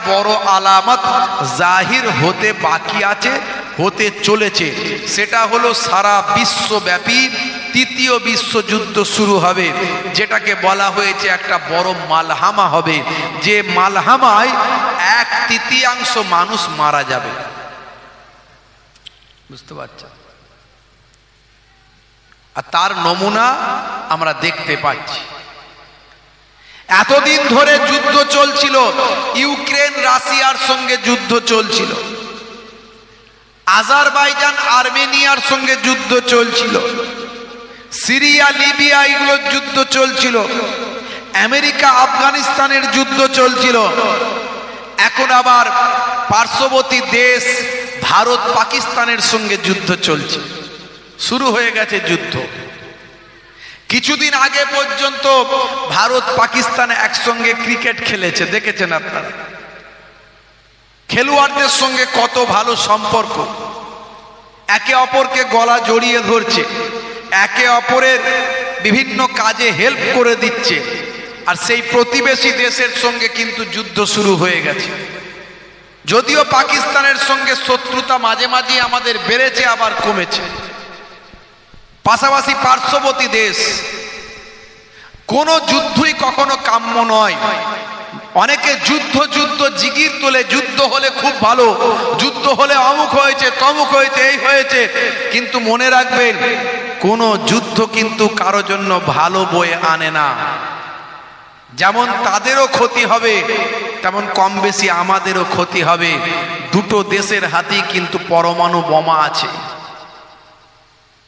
বড় আলামত জাহির হতে বাকি আছে, হতে চলেছে। সেটা হলো সারা বিশ্বব্যাপী তৃতীয় বিশ্বযুদ্ধ শুরু হবে, যেটাকে বলা হয়েছে একটা বড় মালহামা হবে, যে মালহামায় 1/3 মানুষ মারা যাবে। বুঝতে পারছেন? আর তার নমুনা আমরা দেখতে পাচ্ছি। এতদিন ধরে যুদ্ধ চলছিল, ইউক্রেন রাশিয়ার সঙ্গে যুদ্ধ চলছিল, আজারবাইজান আর্মেনিয়ার সঙ্গে যুদ্ধ চলছিল, সিরিয়া লিবিয়া এগুলোর যুদ্ধ চলছিল, আমেরিকা আফগানিস্তানের যুদ্ধ চলছিল। এখন আবার পার্শ্ববর্তী দেশ ভারত পাকিস্তানের সঙ্গে যুদ্ধ চলছে, শুরু হয়ে গেছে যুদ্ধ। কিছুদিন আগে পর্যন্ত ভারত পাকিস্তান একসঙ্গে ক্রিকেট খেলেছে, দেখেছেন আপনারা? খেলোয়াড়দের সঙ্গে কত ভালো সম্পর্ক, একে অপরকে গলা জড়িয়ে ধরছে, একে অপরের বিভিন্ন কাজে হেল্প করে দিচ্ছে। আর সেই প্রতিবেশী দেশের সঙ্গে কিন্তু যুদ্ধ শুরু হয়ে গেছে। যদিও পাকিস্তানের সঙ্গে শত্রুতা মাঝে মাঝে আমাদের বেড়েছে, আবার কমেছে। পাশাপাশি পার্শ্ববর্তী দেশ, কোন যুদ্ধই কখনো কাম্য নয়। অনেকে যুদ্ধ যুদ্ধ জিগির তোলে, যুদ্ধ হলে খুব ভালো, যুদ্ধ হলে অমুক হয়েছে, তমুক হয়েছে, এই হয়েছে। কিন্তু মনে রাখবেন, কোন যুদ্ধ কিন্তু কারো জন্য ভালো বয়ে আনে না। যেমন তাদেরও ক্ষতি হবে, তেমন কম বেশি আমাদেরও ক্ষতি হবে। দুটো দেশের হাতেই কিন্তু পরমাণু বোমা আছে।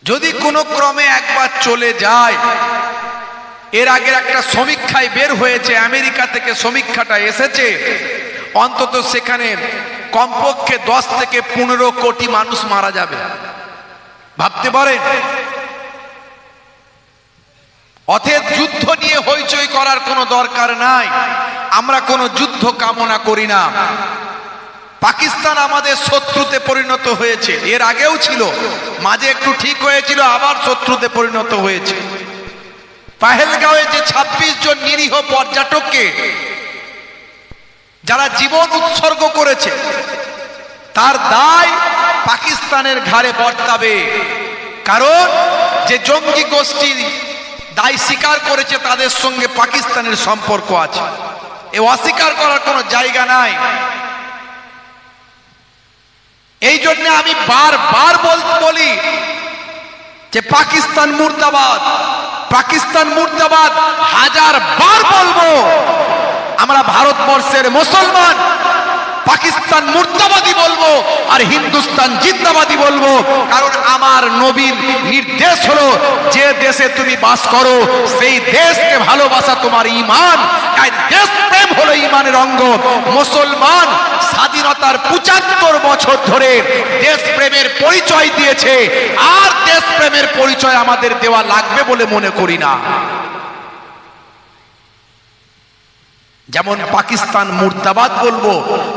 যদি কোনো ক্রমে একবার চলে যায়, এর আগের একটা সমীক্ষায় বের হয়েছে, আমেরিকা থেকে সমীক্ষাটা এসেছে, অন্তত সেখানে কমপক্ষে 10 থেকে 15 কোটি মানুষ মারা যাবে। ভাবতে পারেন? অতএব যুদ্ধ নিয়ে হইচই করার কোনো দরকার নাই। আমরা কোনো যুদ্ধ কামনা করি না। পাকিস্তান আমাদের শত্রুতে পরিণত হয়েছে, এর আগেও ছিল, মাঝে একটু ঠিক হয়েছিল, আবার শত্রুতে পরিণত হয়েছে। পহেলগাঁওয়ে যে 26 জন নিরীহ পর্যটককে যারা জীবন উৎসর্গ করেছে, তার দায় পাকিস্তানের ঘাড়ে বর্তাবে। কারণ যে জঙ্গি গোষ্ঠী দায় স্বীকার করেছে, তাদের সঙ্গে পাকিস্তানের সম্পর্ক আছে, এ অস্বীকার করার কোনো জায়গা নাই। এই জন্য আমি বারবার বলি যে পাকিস্তান মুর্দাবাদ, পাকিস্তান মুর্দাবাদ। 1000 বার বলবো, আমরা ভারতবর্ষের মুসলমান পাকিস্তান মুর্দাবাদী বলবো, আর হিন্দুস্তান জিন্দাবাদী বলবো। কারণ আমার নবীর নির্দেশ হলো, যে দেশে তুমি বাস করো সেই দেশকে ভালোবাসা তোমার ঈমান। দেশ প্রেম হলো ঈমানের অঙ্গ। মুসলমান স্বাধীনতার 75 বছর ধরে দেশ প্রেমের পরিচয় দিয়েছে, আর দেশ প্রেমের পরিচয় আমাদের দেওয়া লাগবে বলে মনে করি না। যেমন পাকিস্তান মুর্দাবাদ বলবো,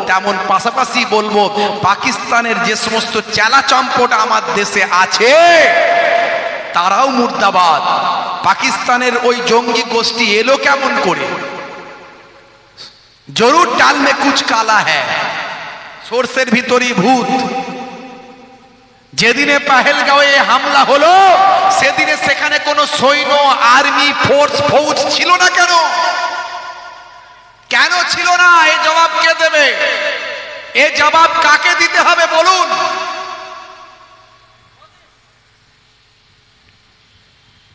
তেমন পাশাপাশি বলবো পাকিস্তানের যে সমস্ত চেলাচম্পট আমার দেশে আছে তারাও মুর্দাবাদ। পাকিস্তানের ওই জঙ্গি গোষ্ঠী এলো কেমন করে? জরুর ডাল মে কুছ কালা হ্যায়, সরষের ভিতরই ভূত। যেদিনে পহেলগাঁওয়ে হামলা হলো, সেদিনে সেখানে কোনো সৈন্য, আর্মি, ফোর্স, ফৌজ ছিল না। কেন কেন ছিল না? এই জবাব কে দেবে? এই জবাব কাকে দিতে হবে বলুন?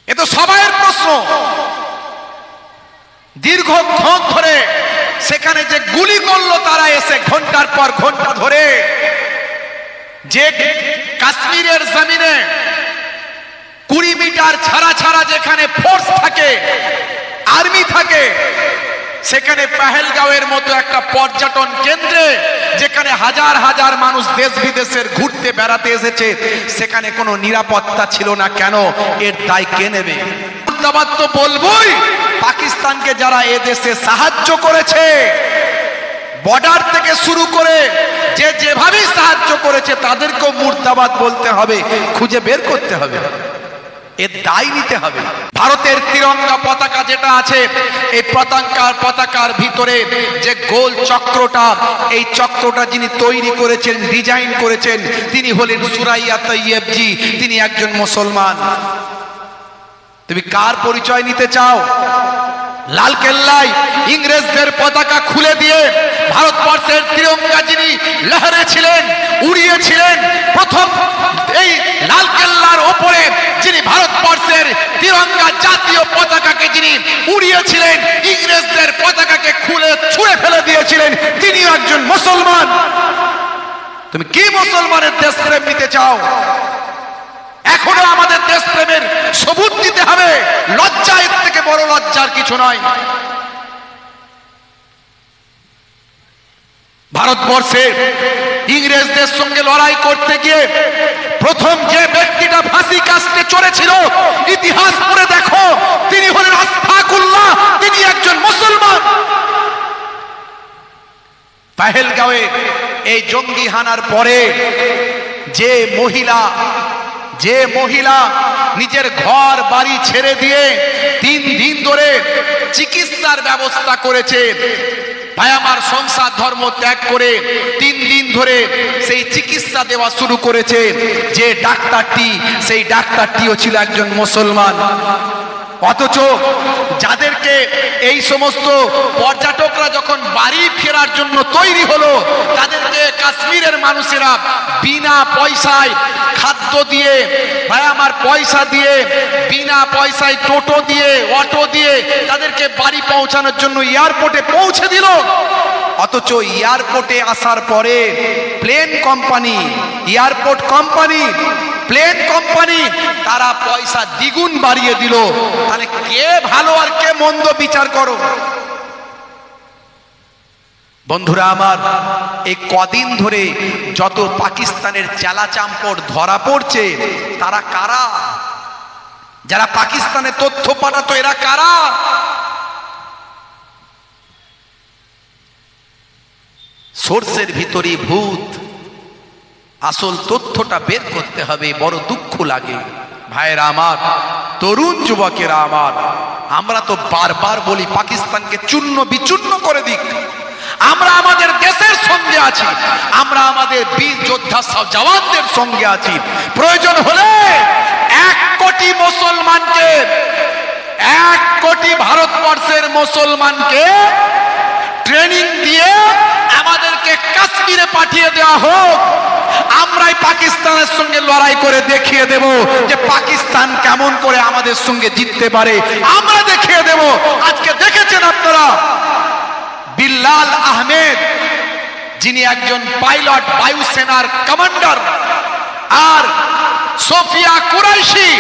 এ তো সবাইয়ের প্রশ্ন। দীর্ঘক্ষণ ধরে সেখানে যে গুলি করলো তারা এসে, ঘন্টার পর ঘন্টা ধরে, যে কাশ্মীরের জমিনে 20 মিটার ছাড়া ছাড়া যেখানে ফোর্স থাকে, আর্মি থাকে, সেখানে পহেলগাঁওয়ের মতো একটা পর্যটন কেন্দ্রে, যেখানে হাজার হাজার মানুষ দেশ বিদেশের ঘুরতে বেড়াতে এসেছে, সেখানে কোনো নিরাপত্তা ছিল না। কেন? এর দায় কে নেবে? মুর্দাবাদ তো বলবই। পাকিস্তানকে যারা এ দেশে সাহায্য করেছে, বর্ডার থেকে শুরু করে যে যেভাবেই সাহায্য করেছে, তাদেরকেও মুর্দাবাদ বলতে হবে, খুঁজে বের করতে হবে। এর দায় নিতে হবে। ভারতের তিরঙ্গা পতাকা যেটা আছে, এই পতাকার ভিতরে যে গোল চক্রটা, এই চক্রটা যিনি তৈরি করেছেন, ডিজাইন করেছেন, তিনি হলেন সুরাইয়া তৈয়বজি। তিনি একজন মুসলমান। তুমি কার পরিচয় নিতে চাও? লালকেল্লায় ইংরেজদের পতাকা খুলে দিয়ে ভারতবর্ষের তিরঙ্গা যিনি লহরেছিলেন, উড়িয়েছিলেন, প্রথম এই লালকেল্লার ওপরে যিনি ভারতবর্ষের তিরঙ্গা জাতীয় পতাকাকে যিনি উড়িয়েছিলেন, ইংরেজদের পতাকাকে খুলে ছুঁড়ে ফেলে দিয়েছিলেন, তিনি একজন মুসলমান। তুমি কি মুসলমানের দেশপ্রেম নিতে চাও? এখনো আমাদের দেশপ্রেমের সবুত দিতে হবে। লজ্জা, এর থেকে বড় লজ্জার কিছু নয়। ভারতবর্ষে ইংরেজদের সঙ্গে লড়াই করতে গিয়ে প্রথম যে ব্যক্তিটা ফাঁসি কাস্টে চড়েছিল, ইতিহাস পড়ে দেখো, তিনি হলেন আশফাকুল্লাহ। তিনি একজন মুসলমান। পহেলগাঁওয়ে এই জঙ্গি হানার পরে যে মহিলা নিজের ঘর বাড়ি ছেড়ে দিয়ে 3 দিন ধরে চিকিৎসার ব্যবস্থা করেছে, ভাই আমার, সংসার ধর্ম ত্যাগ করে 3 দিন ধরে সেই চিকিৎসা দেওয়া শুরু করেছে, যে ডাক্তারটি, সেই ডাক্তারটিও ছিল একজন মুসলমান। অথচ যাদেরকে এই সমস্ত পর্যটকরা যখন বাড়ি ফেরার জন্য তৈরি হলো, তাদেরকে কাশ্মীরের মানুষেরা বিনা পয়সায় খাদ্য দিয়ে, ভাই আমার, পয়সা দিয়ে, বিনা পয়সায় টোটো দিয়ে, অটো দিয়ে তাদেরকে বাড়ি পৌঁছানোর জন্য এয়ারপোর্টে পৌঁছে দিল। অথচ এয়ারপোর্টে আসার পরে plane company, airport company, plane company তারা পয়সা দ্বিগুণ বাড়িয়ে দিল। তাহলে কে ভালো আর কে মন্দ বিচার করো। বন্ধুরা আমার, এই কদিন ধরে যত পাকিস্তানের চেলাচাম্পট ধরা পড়ছে, তারা কারা? যারা পাকিস্তানে তথ্য পাঠাতো, এরা কারা? সোর্সের ভিতরে ভূত। আসল তথ্যটা বের করতে হবে। বড় দুঃখ লাগে ভাইয়েরা আমার, তরুণ যুবকেরা আমার, আমরা তো বারবার বলি পাকিস্তানকে চূর্ণ বিচূর্ণ করে দিক। আমরা আমাদের দেশের সঙ্গে আছি, আমরা আমাদের বীর যোদ্ধা জওয়ানদের সঙ্গে আছি। প্রয়োজন হলে 1 কোটি মুসলমানকে, 1 কোটি ভারতবর্ষের মুসলমানকে ট্রেনিং দিয়ে আমাদেরকে কাশ্মীরে পাঠিয়ে দেওয়া হোক। আমরাই পাকিস্তানের সঙ্গে লড়াই করে দেখিয়ে দেব যে পাকিস্তান কেমন করে আমাদের সঙ্গে জিততে পারে। আমরা দেখিয়ে দেব। আজকে দেখেছেন আপনারা, বিল্লাল আহমেদ যিনি একজন পাইলট, বায়ুসেনার কমান্ডার, আর সোফিয়া কুরাইশি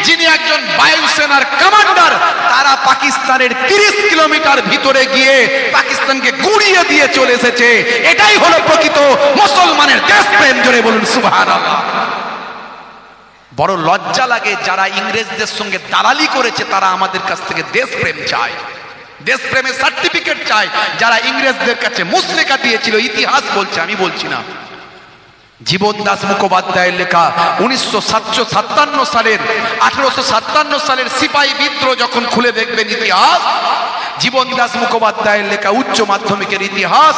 যিনি একজন বায়ুসেনার কমান্ডার, তারা পাকিস্তানের 30 কিলোমিটার ভিতরে গিয়ে পাকিস্তানকে গুড়িয়ে দিয়ে চলে এসেছে। এটাই হলো প্রকৃত মুসলমানের দেশপ্রেম। জোরে বলুন সুবহানাল্লাহ। বড় লজ্জা লাগে, যারা ইংরেজদের সঙ্গে দালালি করেছে তারা আমাদের কাছ থেকে দেশপ্রেম চায়, দেশপ্রেমের সার্টিফিকেট চায়। যারা ইংরেজদের কাছে মুসলেকা দিয়েছিল, ইতিহাস বলছে, আমি বলছি না। জীবন দাস মুখোপাধ্যায়ের লেখা 1857 সালের 1857 সালের সিপাহী বিদ্রোহ যখন খুলে দেখবেন ইতিহাস, জীবন দাস মুখোপাধ্যায়ের লেখা উচ্চ মাধ্যমিকের ইতিহাস,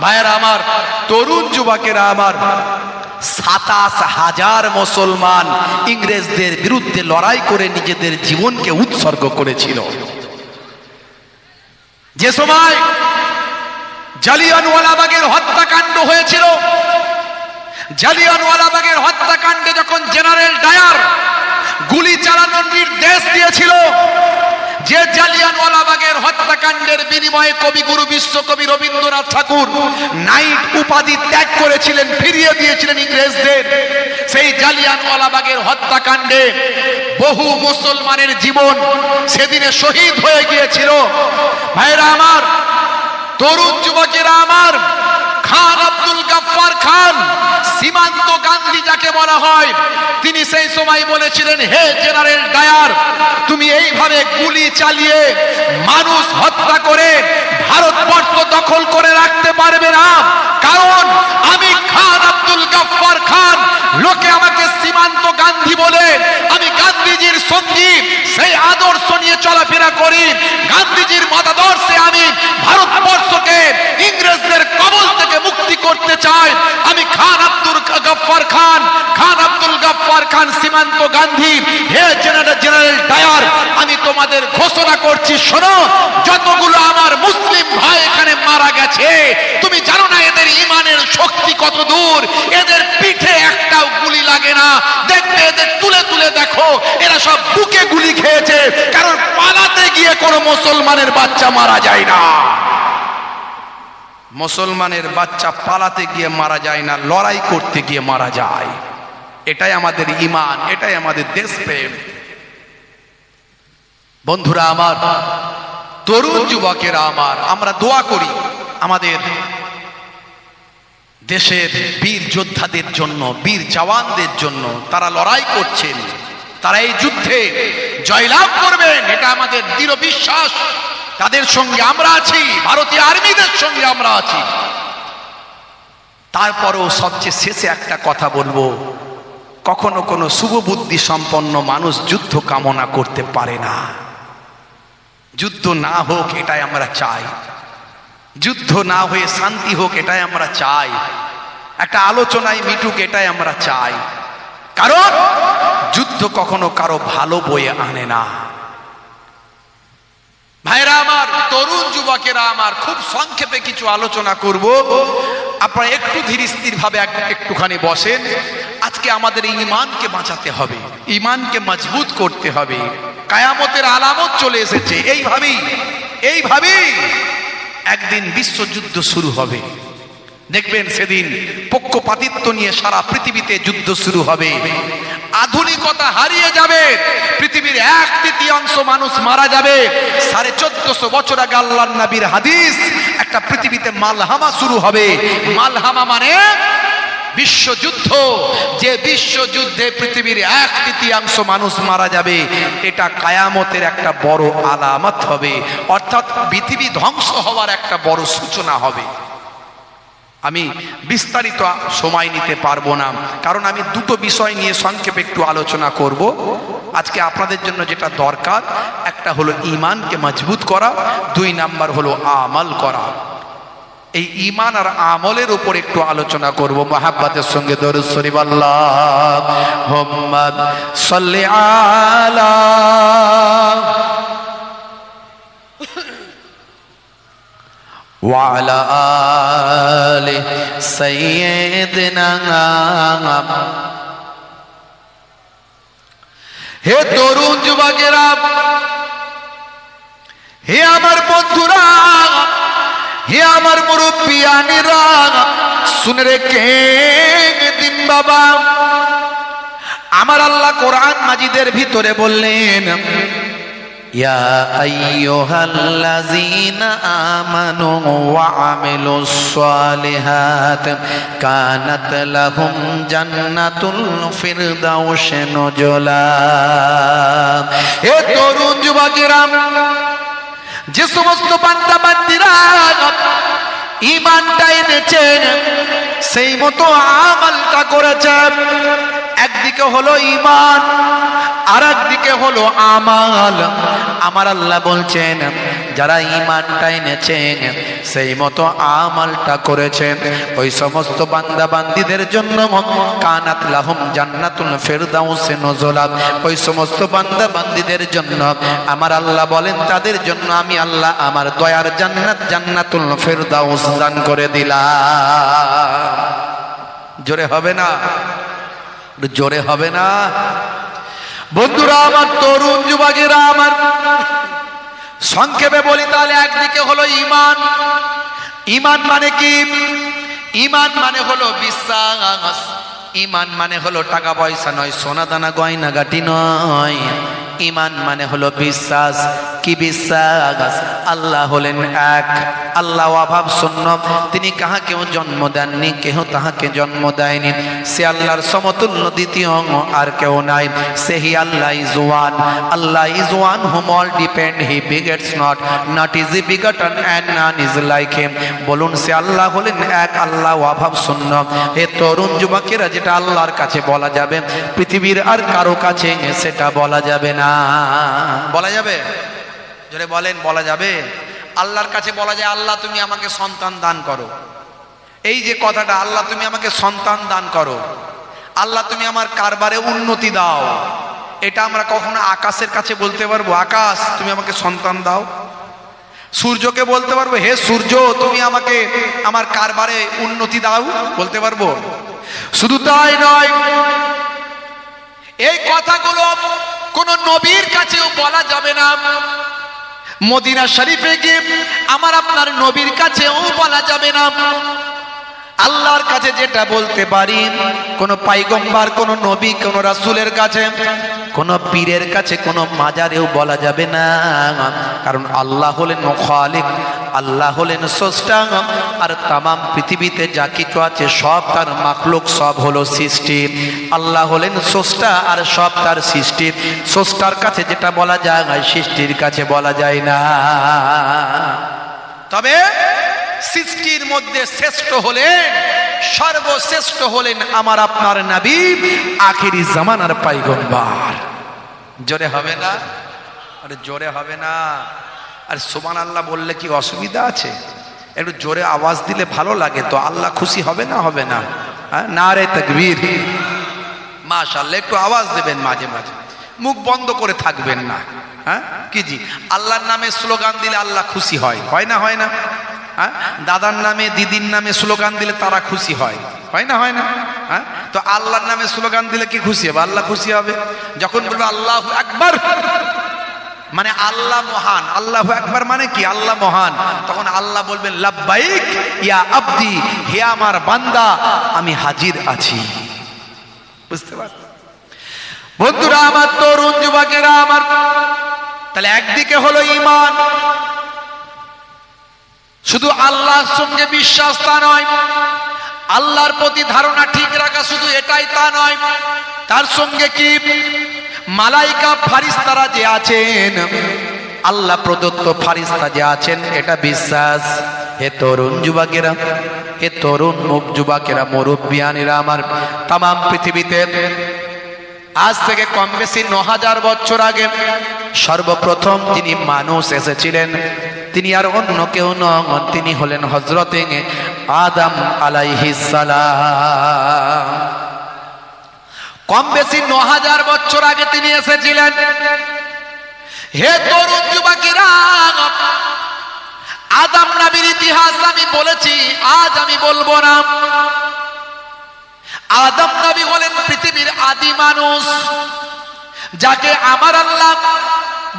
ভাইয়েরা আমার, তরুণ যুবকেরা আমার, 27,000 মুসলমান ইংরেজদের বিরুদ্ধে লড়াই করে নিজেদের জীবনকে উৎসর্গ করেছিল। যে সময় জালিয়ানওয়ালাবাগের হত্যাকাণ্ড হয়েছিল, জালিয়ানওয়ালাবাগের হত্যাকাণ্ডে যখন জেনারেল ডায়ার গুলি চালানোর নির্দেশ দিয়েছিল, যে জালিয়ানওয়ালাবাগের হত্যাকাণ্ডের বিনিময়ে কবিগুরু বিশ্বকবি রবীন্দ্রনাথ ঠাকুর নাইট উপাধি ত্যাগ করেছিলেন, ফিরিয়ে দিয়েছিলেন ইংরেজদের, সেই জালিয়ানওয়ালাবাগের হত্যাকাণ্ডে বহু মুসলমানের জীবন সেদিনে শহীদ হয়ে গিয়েছিল। ভাইরা আমার, তরুণ যুবকেরা আমার, খান আব্দুল গাফফার খান, সীমান্ত গান্ধী যাকে বলা হয়, তিনি সেই সময় বলেছিলেন, হে জেনারেল ডায়ার, তুমি এইভাবে গুলি চালিয়ে মানুষ হত্যা করে ভারতবর্ষ দখল করে রাখতে পারবে না, কারণ আমি খান আব্দুল গাফফার খান, লোকে আমাকে সীমান্ত গান্ধী বলে, আমি গান্ধীজির নিয়ে চলাফেরা করি। গান্ধীজির মতাদর্শে আমি ভারতবর্ষকে ইংরেজদের কবল থেকে মুক্তি করতে চাই। আমি খান আব্দুল গফফার খান সীমান্ত গান্ধী, হে জেনারেল ডায়ার, আমি তোমাদের ঘোষণা করছি, শোনো, যতগুলো আমার মুসলিম ভাই এখানে মারা গেছে, তুমি জানো না এদের ঈমানের শক্তি কত দূর? এদের পিঠে একটাও গুলি লাগে না। দেখবে এদের তুলে তুলে দেখো, এরা সব বুকে গুলি খেয়েছে, কারণ পালাতে গিয়ে কোনো মুসলমানের বাচ্চা মারা যায় না। মুসলমানের বাচ্চা পালাতে গিয়ে মারা যায় না, লড়াই করতে গিয়ে মারা যায়। এটাই আমাদের ঈমান, এটাই আমাদের দেশপ্রেম। বন্ধুরা আমার, তরুণ যুবকেরা আমার, আমরা দোয়া করি আমাদের দেশের বীর যোদ্ধাদের জন্য, বীর জওয়ানদের জন্য। তারা লড়াই করছেন, তারা এই যুদ্ধে জয়লাভ করবেন, এটা আমাদের দৃঢ় বিশ্বাস। তাদের সঙ্গে আমরা আছি, ভারতীয় আর্মিদের সঙ্গে আমরা আছি। তারপরেও সবচেয়ে শেষে একটা কথা বলবো, কখনো কোনো শুভবুদ্ধি সম্পন্ন মানুষ যুদ্ধ কামনা করতে পারে না। যুদ্ধ না হোক এটাই আমরা চাই, যুদ্ধ না হয়ে শান্তি হোক এটাই আমরা চাই, একটা আলোচনায় মিটুক এটাই আমরা চাই। কারণ যুদ্ধ কখনো কারো ভালো বয়ে আনে না। ভাইরা আমার, তরুণ যুবকেরা আমার, খুব সংক্ষেপে কিছু আলোচনা করব। আপনারা একটু ধীর স্থির ভাবে একটুখানি বসেন। আজকে আমাদের ঈমানকে বাঁচাতে হবে, ঈমানকে মজবুত করতে হবে। কিয়ামতের আলামত চলে এসেছে। এইভাবেই একদিন বিশ্বযুদ্ধ শুরু হবে। দেখবেন সেদিন পক্ষপাতিত্ব নিয়ে সারা পৃথিবীতে যুদ্ধ শুরু হবে। আধুনিকতা হারিয়ে যাবে, পৃথিবীর 1/3 মানুষ মারা যাবে। 1450 বছর আগে আল্লাহর নবীর হাদিস, একটা পৃথিবীতে মালহামা শুরু হবে। মালহামা মানে বিশ্বযুদ্ধ। যে বিশ্বযুদ্ধে পৃথিবীর 1/3 মানুষ মারা যাবে, এটা কিয়ামতের একটা বড় আলামত হবে, অর্থাৎ পৃথিবী ধ্বংস হওয়ার একটা বড় সূচনা হবে। আমি বিস্তারিত সময় নিতে পারবো না, কারণ আমি দুটো বিষয় নিয়ে সংক্ষেপে একটু আলোচনা করব। আজকে আপনাদের জন্য যেটা দরকার, একটা হলো ঈমানকে মজবুত করা, 2 নাম্বার হলো আমল করা। এই ঈমান আর আমলের উপর একটু আলোচনা করব মহব্বতের সঙ্গে। দরুদ শরীফ আল্লাহুম্মা সাল্লি আলা ওয়া আলা আলি সাইয়্যিদিনা। হে তরুণ যুবকেরা, হে আমার বন্ধুরা, হে আমার মুরব্বিয়ানেরা, শুনে রেখে দিন বাবা। আমার আল্লাহ কোরআন মাজিদের ভিতরে বললেন, ইয়া আইয়ুহাল্লাযীনা আমানু ওয়া আমিলুস সালিহাত কানাত লাহুম জান্নাতুল ফিরদাউসি নুজুলা। হে তরুণ যুবকেরা, যে সমস্ত বান্দা বান্দীরা ঈমানটা এনেছেন, সেই মতো আমলটা করেছেন, একদিকে হলো ঈমান আর একদিকে হলো আমাল। আমার আল্লাহ বলছেন, যারা ঈমানটা এনেছেন, সেই মতো আমলটা করেছেন, ওই সমস্ত বান্দা বান্দীদের জন্য কানাত লাহুম জান্নাতুল ফিরদাউসি নুজুলা। ওই সমস্ত বান্দা বান্দীদের জন্য আমার আল্লাহ বলেন, তাদের জন্য আমি আল্লাহ আমার দয়ার জান্নাত, জান্নাতুল ফিরদাউস দান করে দিলাম। জোরে হবে না? জোরে হবে না? বন্ধুরা আমার, তরুণ যুবকেরা আমার, সংক্ষেপে বলি তাহলে, একদিকে হলো ঈমান। ঈমান মানে কি? ঈমান মানে হলো বিশ্বাস। ঈমান মানে হলো টাকা পয়সা নয়, সোনা দানা গয়না গাটি নয়। ঈমান মানে হলো বিশ্বাস। কি বিশ্বাস? আল্লাহ হলেন এক, আল্লাহ অভাব শূন্য, তিনি কাহাকেও জন্ম দেননি, কেহ তাহাকে জন্ম দেয়নি, সে আল্লাহর সমতুল্য দ্বিতীয় আর কেউ নাই, সেহি Allah is one, Allah is one whom all depend, he begets not, not is he begotten and none is like him। বলুন সে আল্লাহ হলেন এক, আল্লাহ অভাব শূন্য। হে তরুণ যুবকেরা, যেটা আল্লাহর কাছে বলা যাবে পৃথিবীর আর কারো কাছে সেটা বলা যাবে না। বলা যাবে? জোরে বলেন, বলা যাবে? আল্লাহর কাছে বলা যায় আল্লাহ তুমি আমাকে সন্তান দান করো, এই যে কথাটা, আল্লাহ তুমি আমাকে সন্তান দান করো, আল্লাহ তুমি আমার কারবারে উন্নতি দাও, এটা আমরা কখনো আকাশের কাছে বলতে পারবো আকাশ তুমি আমাকে সন্তান দাও? সূর্যকে বলতে পারবো হে সূর্য তুমি আমাকে আমার কারবারে উন্নতি দাও? বলতে পারবো? শুধু তাই নয়, এই কথাগুলো কোন নবীর কাছেও বলা যাবে না। মদিনা শরীফে গিয়ে আমার আপনার নবীর কাছেও বলা যাবে না। আল্লাহর কাছে যেটা বলতে পারি, কোন পাইগম্বার, কোন নবী, কোন রাসূলের কাছে, কোন পীরের কাছে, কোন মাজারেও বলা যাবে না। কারণ আল্লাহ হলেন খালিক, আল্লাহ হলেন স্রষ্টা, আর তামাম পৃথিবীতে যা কিছু আছে সব তার মাখলুক, সব হলো সৃষ্টি। আল্লাহ হলেন স্রষ্টা আর সব তার সৃষ্টি। স্রষ্টার কাছে যেটা বলা যায় সৃষ্টির কাছে বলা যায় না। তবে সৃষ্টির মধ্যে শ্রেষ্ঠ হলেন, সর্বশ্রেষ্ঠ হলেন আমার আপনার নবী, আখিরি জামানার পয়গম্বর। জোরে হবে না? আরে জোরে হবে না? আর সুবহানাল্লাহ বললে কি অসুবিধা আছে? একটু জোরে আওয়াজ দিলে ভালো লাগে তো, আল্লাহ খুশি হবে না? হবে না? নারে তাকবীর, মাশাআল্লাহ। একটু আওয়াজ দেবেন মাঝে মাঝে, মুখ বন্ধ করে থাকবেন না। হ্যাঁ কি জি, আল্লাহর নামে স্লোগান দিলে আল্লাহ খুশি হয়, হয় না? হয় না? হ্যাঁ, দাদার নামে দিদির নামে স্লোগান দিলে তারা খুশি হয়, হয় না? হয় না? হ্যাঁ, তো আল্লাহর নামে স্লোগান দিলে কি খুশি হবে? আল্লাহ খুশি হবে। যখন বলবে আল্লাহু আকবার মানে আল্লাহ মহান, আল্লাহু আকবার মানে কি আল্লাহ মহান, তখন আল্লাহ বলবেন লাব্বাইক ইয়া আবদি, হে আমার বান্দা আমি হাজির আছি। বুঝতে পারছেন বন্ধুরা আমার, তরুণ যুবকেরা আমার? তাহলে একদিকে হলো ঈমান, শুধু আল্লাহর সঙ্গে বিশ্বাস তা নয়, আল্লাহর প্রতি ধারণা ঠিক রাখা শুধু এটাই তা নয়, তার সঙ্গে কি মালাইকা ফারিস্তারা যে আছেন, আল্লাহ প্রদত্ত ফারিস্তা যে আছেন এটা বিশ্বাস। হে তরুণ যুবকেরা, হে তরুণ যুবকেরা, মুরব্বিয়ানেরা আমার, তামাম পৃথিবীতে আজ থেকে কম বেশি ৯০০০ বছর আগে সর্বপ্রথম যিনি মানুষ এসেছিলেন তিনি আর অন্য কেউ নন, তিনি হলেন হযরত আদম আলাইহিস সালাম। কম বেশি ৯০০০ বছর আগে তিনি এসেছিলেন। হে তরুণ যুবকেরা, আদম নবীর ইতিহাস আমি বলেছি, আজ আমি বলবো না। আদম নবী হলেন পৃথিবীর আদি মানুষ, যাকে আমার আল্লাহ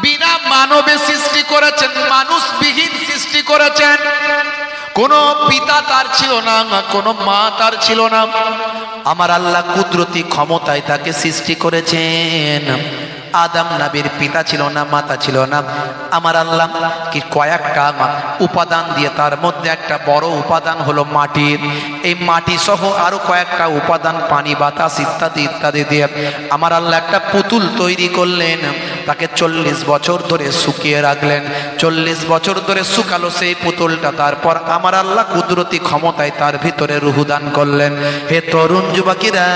বিনা মানবে সৃষ্টি করেছেন, মানুষবিহীন সৃষ্টি করেছেন। কোন পিতা তার ছিল না, কোন মা তার ছিল না, আমার আল্লাহ কুদরতি ক্ষমতায় তাকে সৃষ্টি করেছেন। আদম নবীর পিতা ছিল না, মাতা ছিল না, আমার আল্লাহ কি কয়েকটা উপাদান দিয়ে, তার মধ্যে একটা বড় উপাদান হলো মাটি, এই মাটি সহ আরো কয়েকটা উপাদান পানি বাতাস ইত্যাদি ইত্যাদি দিয়ে আমার আল্লাহ একটা পুতুল তৈরি করলেন। তাকে 40 বছর ধরে শুকিয়ে রাখলেন, 40 বছর ধরে শুকালো সেই পুতুলটা। তারপর আমার আল্লাহ কুদরতি ক্ষমতায় তার ভিতরে রূহ দান করলেন। হে তরুণ যুবকেরা,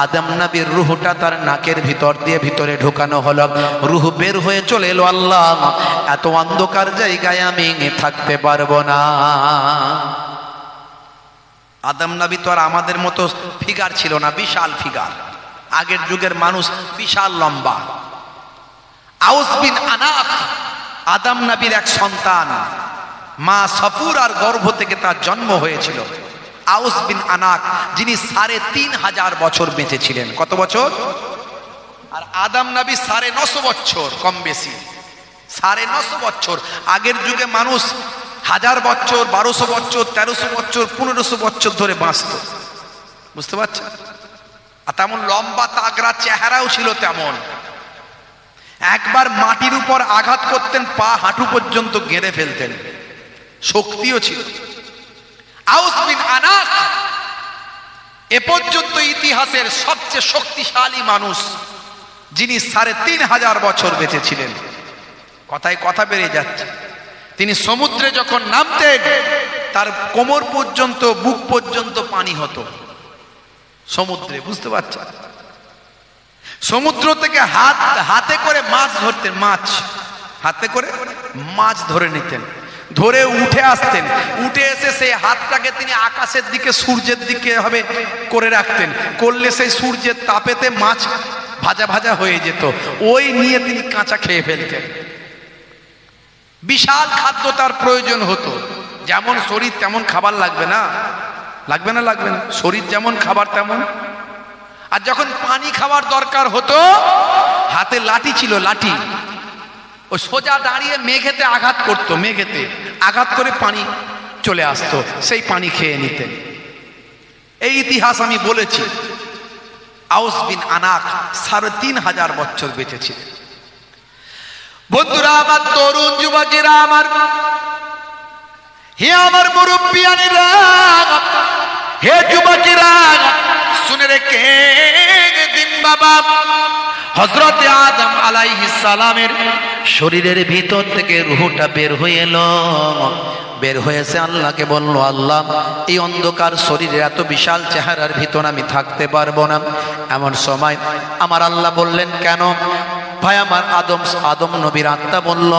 আদম নবীর রূহটা তার নাকের ভিতর দিয়ে ভিতরে ঢোকানো হলো, রূহ বের হয়ে চলে এলো। আল্লাহ এত অন্ধকার জায়গায় আমি থাকতে পারবো না। আদম নবী তো আর আমাদের মতো ফিগার ছিল না, বিশাল ফিগার। আগের যুগের মানুষ বিশাল লম্বা। আউস বিন আনাক আদম নবীর এক সন্তান, মা সফুর আর গর্ভ থেকে তার জন্ম হয়েছিল। আউস বিন আনাক যিনি ৩৫০০ বছর বেঁচে ছিলেন। কত বছর? আর আদম নবী ৯৫০ বছর, কম বেশি ৯৫০ বছর। আগের যুগে মানুষ ১০০০ বছর, ১২০০ বছর, ১৩০০ বছর, ১৫০০ বছর ধরে বাঁচত। বুঝতে পারছেন? আর তেমন লম্বা তাগড়া চেহারাও ছিল তেমন। একবার মাটির উপর আঘাত করতেন, পা হাঁটু পর্যন্ত গেঁড়ে ফেলতেন, শক্তিও ছিল। আউস বিন আনাস এ পর্যন্ত ইতিহাসের সবচেয়ে শক্তিশালী মানুষ, যিনি ৩৫০০ বছর বেঁচে ছিলেন। কথায় কথা বেড়ে যাচ্ছে। তিনি সমুদ্রে যখন নামতেন তার কোমর পর্যন্ত, বুক পর্যন্ত পানি হতো সমুদ্রে, বুঝতে পারছেন? সমুদ্র থেকে হাতে করে মাছ ধরতেন, মাছ হাতে করে মাছ ধরে নিতেন, ধরে উঠে আসতেন, উঠে এসে সেই হাতটাকে তিনি আকাশের দিকে, সূর্যের দিকে হবে করে রাখতেন, করলে সেই সূর্যের তাপেতে মাছ ভাজা ভাজা হয়ে যেত, ওই নিয়ে তিনি কাঁচা খেয়ে ফেলতেন। বিশাল খাদ্য তার প্রয়োজন হতো, যেমন শরীর তেমন খাবার লাগবে না, লাগবে না, লাগবে না, শরীর যেমন খাবার তেমন। আর যখন পানি খাওয়ার দরকার হতো, হাতে লাঠি ছিল, লাঠি, ও সোজা দাঁড়িয়ে মেঘেতে আঘাত করতো, মেঘেতে আঘাত করে পানি চলে আসতো, সেই পানি খেয়ে নিতেন। এই ইতিহাস আমি বলেছি। আউস বিন আনাক ৩৫০০ বছর বেঁচে ছিলেন। বন্ধুরা আমার, তরুণ যুবকেরা আমার, হে আমার মুরব্বিয়ানেরা, হে যুবকেরা, শুনে রেখে দিন বাবা, হযরত আদম আলাইহিস সালামের শরীরের ভিতর থেকে রূহটা বের হয়ে এলো, বের হয়েছে। আল্লাহকে বলল, আল্লাহ, এই অন্ধকার শরীরে এত বিশাল চেহারার ভিতর আমি থাকতে পারবো না। এমন সময় আমার আল্লাহ বললেন, কেন ভাই? আমার আদম নবীর আত্মা বলল,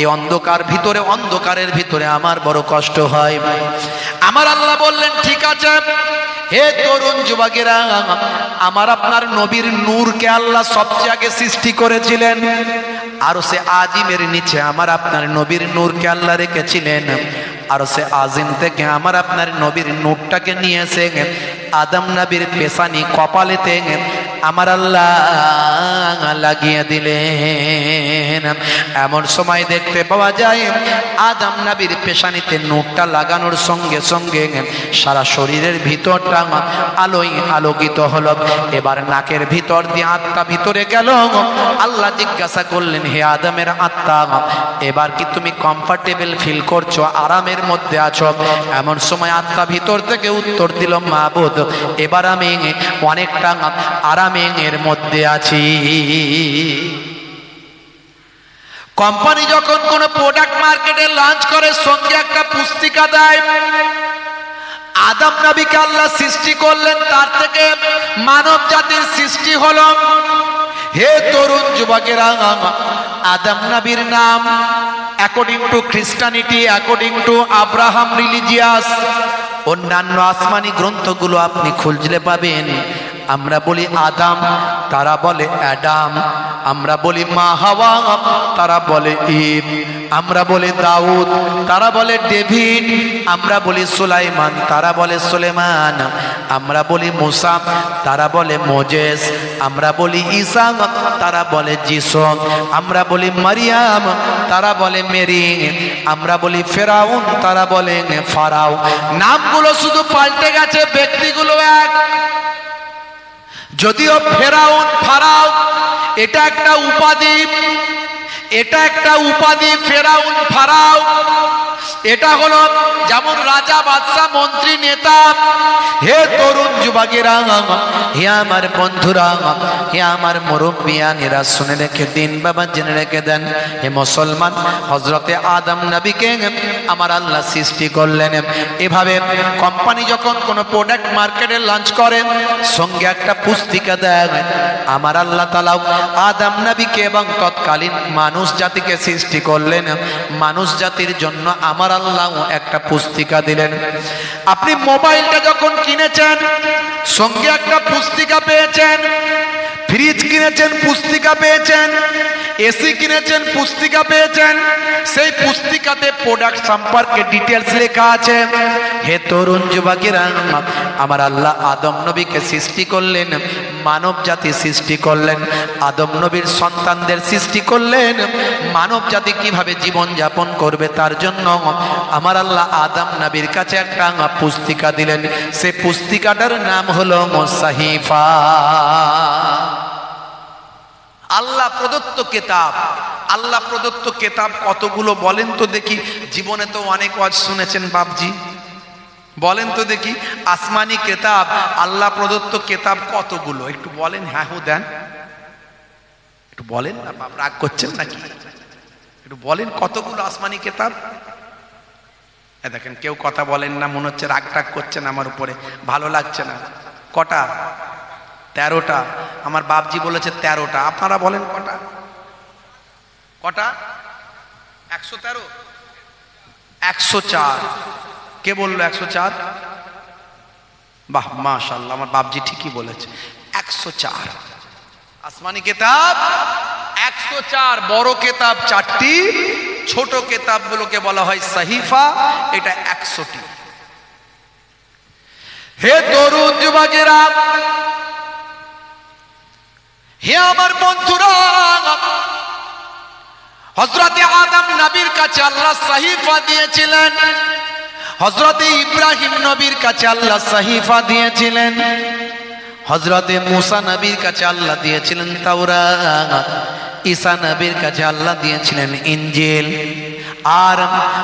এই অন্ধকারের ভিতরে আমার বড় কষ্ট হয়। আমার আল্লাহ বললেন, ঠিক আছে, হে তরুণ যুবকেরা, আমার আপনার নবীর নূরকে আল্লাহ সবচেয়ে আগে সৃষ্টি করেছিলেন, আর সে আজিমের নিচে আমার আপনার নবীর নূরকে আল্লাহ রেখেছিলেন। আর সে আজিম থেকে আমার আপনার নবীর নূরটাকে নিয়েছে আদম নবীর পেশানি কপালেতে আমার আল্লাহ লাগিয়ে দিলেন। এমন সময় দেখতে পাওয়া যায় আদম নবীর পেশানিতে নূরটা লাগানোর সঙ্গে সঙ্গে সারা শরীরের ভিতরটা আলোয় আলোকিত হলো। এবার নাকের ভিতর দিয়ে আত্মা ভিতরে গেল। আল্লাহ জিজ্ঞাসা করলেন, হে আদমের আত্মা, এবার কি তুমি কমফর্টেবল ফিল করছো, আরামের মধ্যে আছো? এমন সময় আত্মা ভিতর থেকে উত্তর দিল, মাবুদ, এবার আমি অনেকটা আরামের মধ্যে আছি। কোম্পানি যখন কোন প্রোডাক্ট মার্কেটে লঞ্চ করে, সঙ্গে একটা পুস্তিকা দেয়। আদম নবীকে আল্লাহ সৃষ্টি করলেন, তার থেকে মানব জাতির সৃষ্টি হলো। হে তরুণ যুবকেরা, আদম নবীর নাম according to খ্রিস্টানিটি, according to Abraham religious, অন্যান্য আসমানি গ্রন্থগুলো আপনি খুঁজলে পাবেন। আমরা বলি আদাম, তারা বলে অ্যাডাম। আমরা বলি মা হাওয়া, তারা বলে ইব। আমরা বলি দাউদ, তারা বলে ডেভিড। আমরা বলি সুলাইমান, তারা বলে সুলেমান। আমরা বলি মুসা, তারা বলে মোজেস। আমরা বলি ঈসা, তারা বলে যিশু। আমরা বলি মারিয়াম, তারা বলে মেরি। আমরা বলি ফেরাউন, তারা বলে ফারাও। নামগুলো শুধু পাল্টে গেছে, ব্যক্তিগুলো এক। যদিও ফেরাউন, ফারাও এটা একটা উপাধি, এটা একটা উপাধি। ফেরাউন, ফারাও এটা হলো যেমন রাজা, বাদশা, মন্ত্রী, নেতা। হে তরুণ যুবকেরা, হে আমার বন্ধুরা, হে আমার মুরব্বিয়ানেরা, শুনে রেখে দিন বাবা, জেনে রেখে দেন। হে মুসলমান, হযরতে আদম নবীকে আমার আল্লাহ সৃষ্টি করলেন। এভাবে কোম্পানি যখন কোনো প্রোডাক্ট মার্কেটে লঞ্চ করে, সঙ্গে একটা পুস্তিকা দেয়। আমার আল্লাহ তাআলা আদম নবীকে এবং তৎকালীন মানুষ জাতিকে সৃষ্টি করলেন। মানুষ জাতির জন্য আমার আল্লাহ একটা পুস্তিকা দিলেন। আপনি মোবাইলটা যখন কিনেছেন, সঙ্গে একটা পুস্তিকা পেয়েছেন। ফ্রিজ কিনেছেন, পুস্তিকা পেয়েছেন। এসি কিনেছেন, পুস্তিকা পেয়েছেন। সেই পুস্তিকাতে প্রোডাক্ট সম্পর্কে ডিটেলস লেখা আছে। হে তরুণ যুবকেরা, আমার আল্লাহ আদম নবীকে সৃষ্টি করলেন, মানব জাতি সৃষ্টি করলেন, আদম নবীর সন্তানদের সৃষ্টি করলেন। মানব জাতি কিভাবে জীবন যাপন করবে তার জন্য আমার আল্লাহ আদম নবীর কাছে একটা পুস্তিকা দিলেন। সেই পুস্তিকাটার নাম হলো মুসাহিফা। আল্লাহ প্রদত্ত কেতাব। আল্লাহ প্রদত্ত কেতাব কতগুলো বলেন তো দেখি? জীবনে তো অনেক ওয়াজ শুনেছেন বাপজি, বলেন তো দেখি আসমানি কেতাব, আল্লাহ প্রদত্ত কেতাব কতগুলো? একটু বলেন, হ্যাঁ হো দেন, একটু বলেন না, বাপ রাগ করছেন নাকি? একটু বলেন কতগুলো আসমানি কেতাব? দেখেন কেউ কথা বলেন না, মনে হচ্ছে রাগ টাগ করছেন আমার উপরে, ভালো লাগছে না। কটা? 13টা। আমার বাপজি বলেছে 13টা, আপনারা বলেন কটা? কটা? 113? 104। কে বললো 104? বাহ মাশাআল্লাহ, আমার বাপজি ঠিকই বলেছে, 104 আসমানি কেতাব। 104 বড় কেতাব 4টি, ছোট কেতাবগুলোকে বলা হয় সাহিফা, এটা 100টি। হে তরুণ যুবকেরা, হে আমার বন্ধুরা, হযরতে আদম নবীর কাছে আল্লাহ সাহিফা দিয়েছিলেন, হযরতে ইব্রাহিম নবীর কাছে আল্লাহ সাহিফা দিয়েছিলেন, হযরতে মুসা নবীর কাছে আল্লাহ দিয়েছিলেন তাওরাত, ঈসা নবীর কাছে আল্লাহ দিয়েছিলেন ইনজিল, আর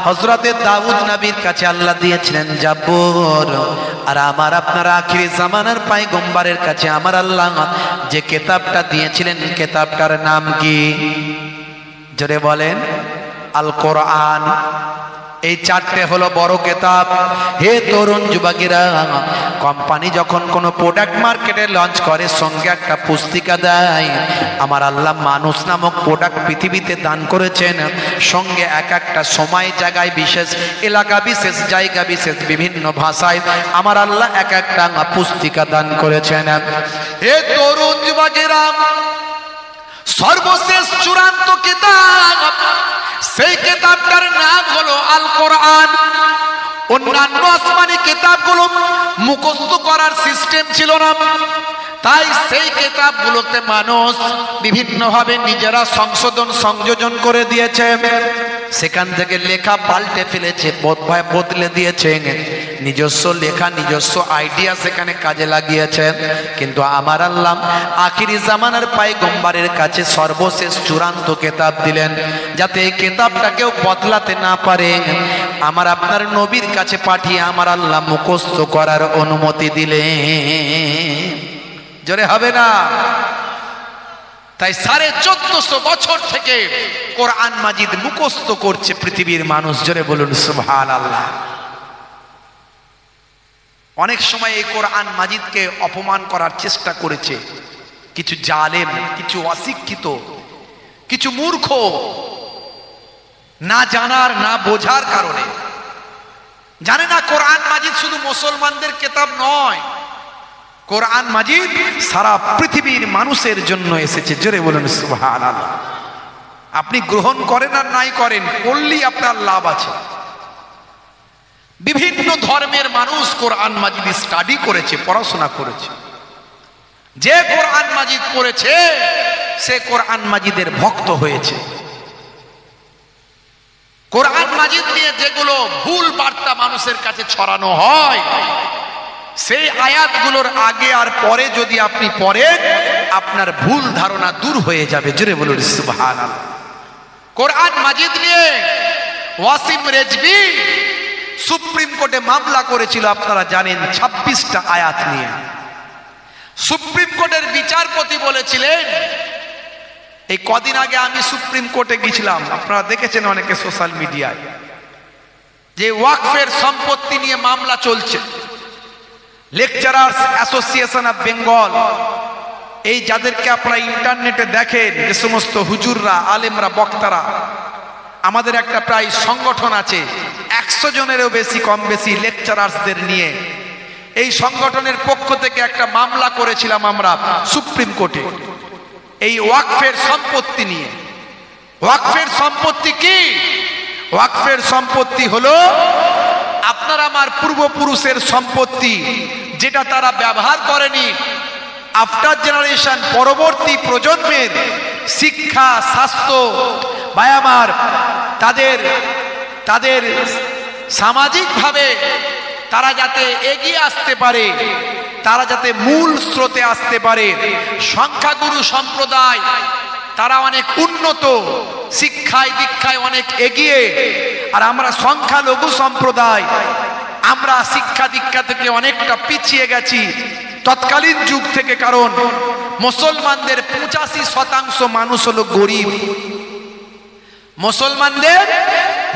হযরতে দাউদ নবীর কাছে আল্লাহ দিয়েছিলেন জাবুর। আর আমার আপনার আখিরি জামানার পয়গম্বরের কাছে আমার আল্লাহ যে কিতাবটা দিয়েছিলেন, কিতাবটার নাম কি? জোরে বলেন। আল কোরআন। এই 4টে হলো বড় কিতাব। হে তরুণ যুবকেরা, কোম্পানি যখন কোনো প্রোডাক্ট মার্কেটে লঞ্চ করে সঙ্গে একটা পুস্তিকা দেয়। আমার আল্লাহ মানুষ নামক প্রোডাক্ট পৃথিবীতে দান করেছেন, সঙ্গে এক একটা সময় জায়গায় বিশেষ, এলাকা বিশেষ, জায়গা বিশেষ, বিভিন্ন ভাষায় আমার আল্লাহ এক একটা পুস্তিকা দান করেছেন। হে তরুণ যুবকেরা, সর্বশেষ চূড়ান্ত কিতাব, সেই কিতাবটার নাম হলো আল কোরআন। অন্যান্য আসমানি কিতাবগুলো মুখস্থ করার সিস্টেম ছিল না, তাই সেই কিতাবগুলোতে মানুষ বিভিন্নভাবে নিজেরা সংশোধন সংযোজন করে দিয়েছে, সেখান থেকে লেখা পাল্টে ফেলেছে, বদলে দিয়েছে, নিজস্ব লেখা নিজস্ব আইডিয়া সেখানে কাজে লাগিয়েছে। কিন্তু আমার আল্লাহ আখিরি জামানার পয়গম্বরের কাছে সর্বশেষ চূড়ান্ত কিতাব দিলেন, যাতে এই কিতাবটা কেউ বদলাতে না পারে। আমার আপনার নবীর কাছে পাঠিয়ে আমার আল্লাহ মুখস্থ করার অনুমতি দিলেন। জোরে হবে না? তাই 1450 বছর থেকে কোরআন মাজিদ মুখস্থ করছে পৃথিবীর মানুষ। জোরে বলুন সুবহানাল্লাহ। অনেক সময় এই কোরআন মাজিদকে অপমান করার চেষ্টা করেছে কিছু জালেম, কিছু অশিক্ষিত, কিছু মূর্খ, না জানার না বোঝার কারণে। জানে না কোরআন মাজিদ শুধু মুসলমানদের কিতাব নয়, কোরআন মাজিদ সারা পৃথিবীর মানুষের জন্য এসেছে। জোরে বলুন সুবহানাল্লাহ। আপনি গ্রহণ করেন আর নাই করেন, পড়লেই আপনার লাভ আছে। বিভিন্ন ধর্মের মানুষ কোরআন মাজিদ স্টাডি করেছে, পড়াশোনা করেছে। যে কোরআন মাজিদ পড়েছে সে কোরআন মাজিদের ভক্ত হয়েছে। কোরআন মাজিদ নিয়ে যেগুলো ভুল বার্তা মানুষের কাছে ছড়ানো হয়, সেই আয়াতগুলোর আগে আর পরে যদি আপনি পড়েন, আপনার ভুল ধারণা দূর হয়ে যাবে। জোরে বলুন সুবহানাল্লাহ। কোরআন মাজিদ নিয়ে ওয়াসিম রেজভী সুপ্রিম কোর্টে মামলা করেছিল, আপনারা জানেন, 26টা আয়াত নিয়ে। সুপ্রিম কোর্টের বিচারপতি বলেছিলেন, এই কদিন আগে আমি সুপ্রিম কোর্টে গিয়েছিলাম, আপনারা দেখেছেন অনেকে সোশ্যাল মিডিয়ায়, যে ওয়াকফের সম্পত্তি নিয়ে মামলা চলছে। লেকচারার্স অ্যাসোসিয়েশন অফ বেঙ্গল, এই যাদেরকে আপনারা ইন্টারনেটে দেখেন, যে সমস্ত হুজুররা, আলেমরা, বক্তারা, আমাদের একটা প্রায় সংগঠন আছে 100 জনেরও বেশি, কম বেশি লেকচারার্সদের নিয়ে। এই সংগঠনের পক্ষ থেকে একটা মামলা করেছিলাম আমরা সুপ্রিম কোর্টে, এই ওয়াকফের সম্পত্তি নিয়ে। ওয়াকফের সম্পত্তি কি? ওয়াকফের সম্পত্তি হলো আপনার আমার পূর্বপুরুষের সম্পত্তি, যেটা তারা ব্যবহার করেনি। আফটার জেনারেশন, পরবর্তী প্রজন্মের শিক্ষা, স্বাস্থ্য, ব্যায়ামার, তাদের সামাজিকভাবে তারা যাতে এগিয়ে আসতে পারে, তারা যাতে মূল স্রোতে আসতে পারে। সংখ্যাগুরু সম্প্রদায় তারা অনেক উন্নত, শিক্ষায় দীক্ষায় অনেক এগিয়ে, আর আমরা সংখ্যালঘু সম্প্রদায়, আমরা শিক্ষা দীক্ষা থেকে অনেকটা পিছিয়ে গেছি তৎকালীন যুগ থেকে। কারণ মুসলমানদের 85% মানুষ হলো গরিব। মুসলমানদের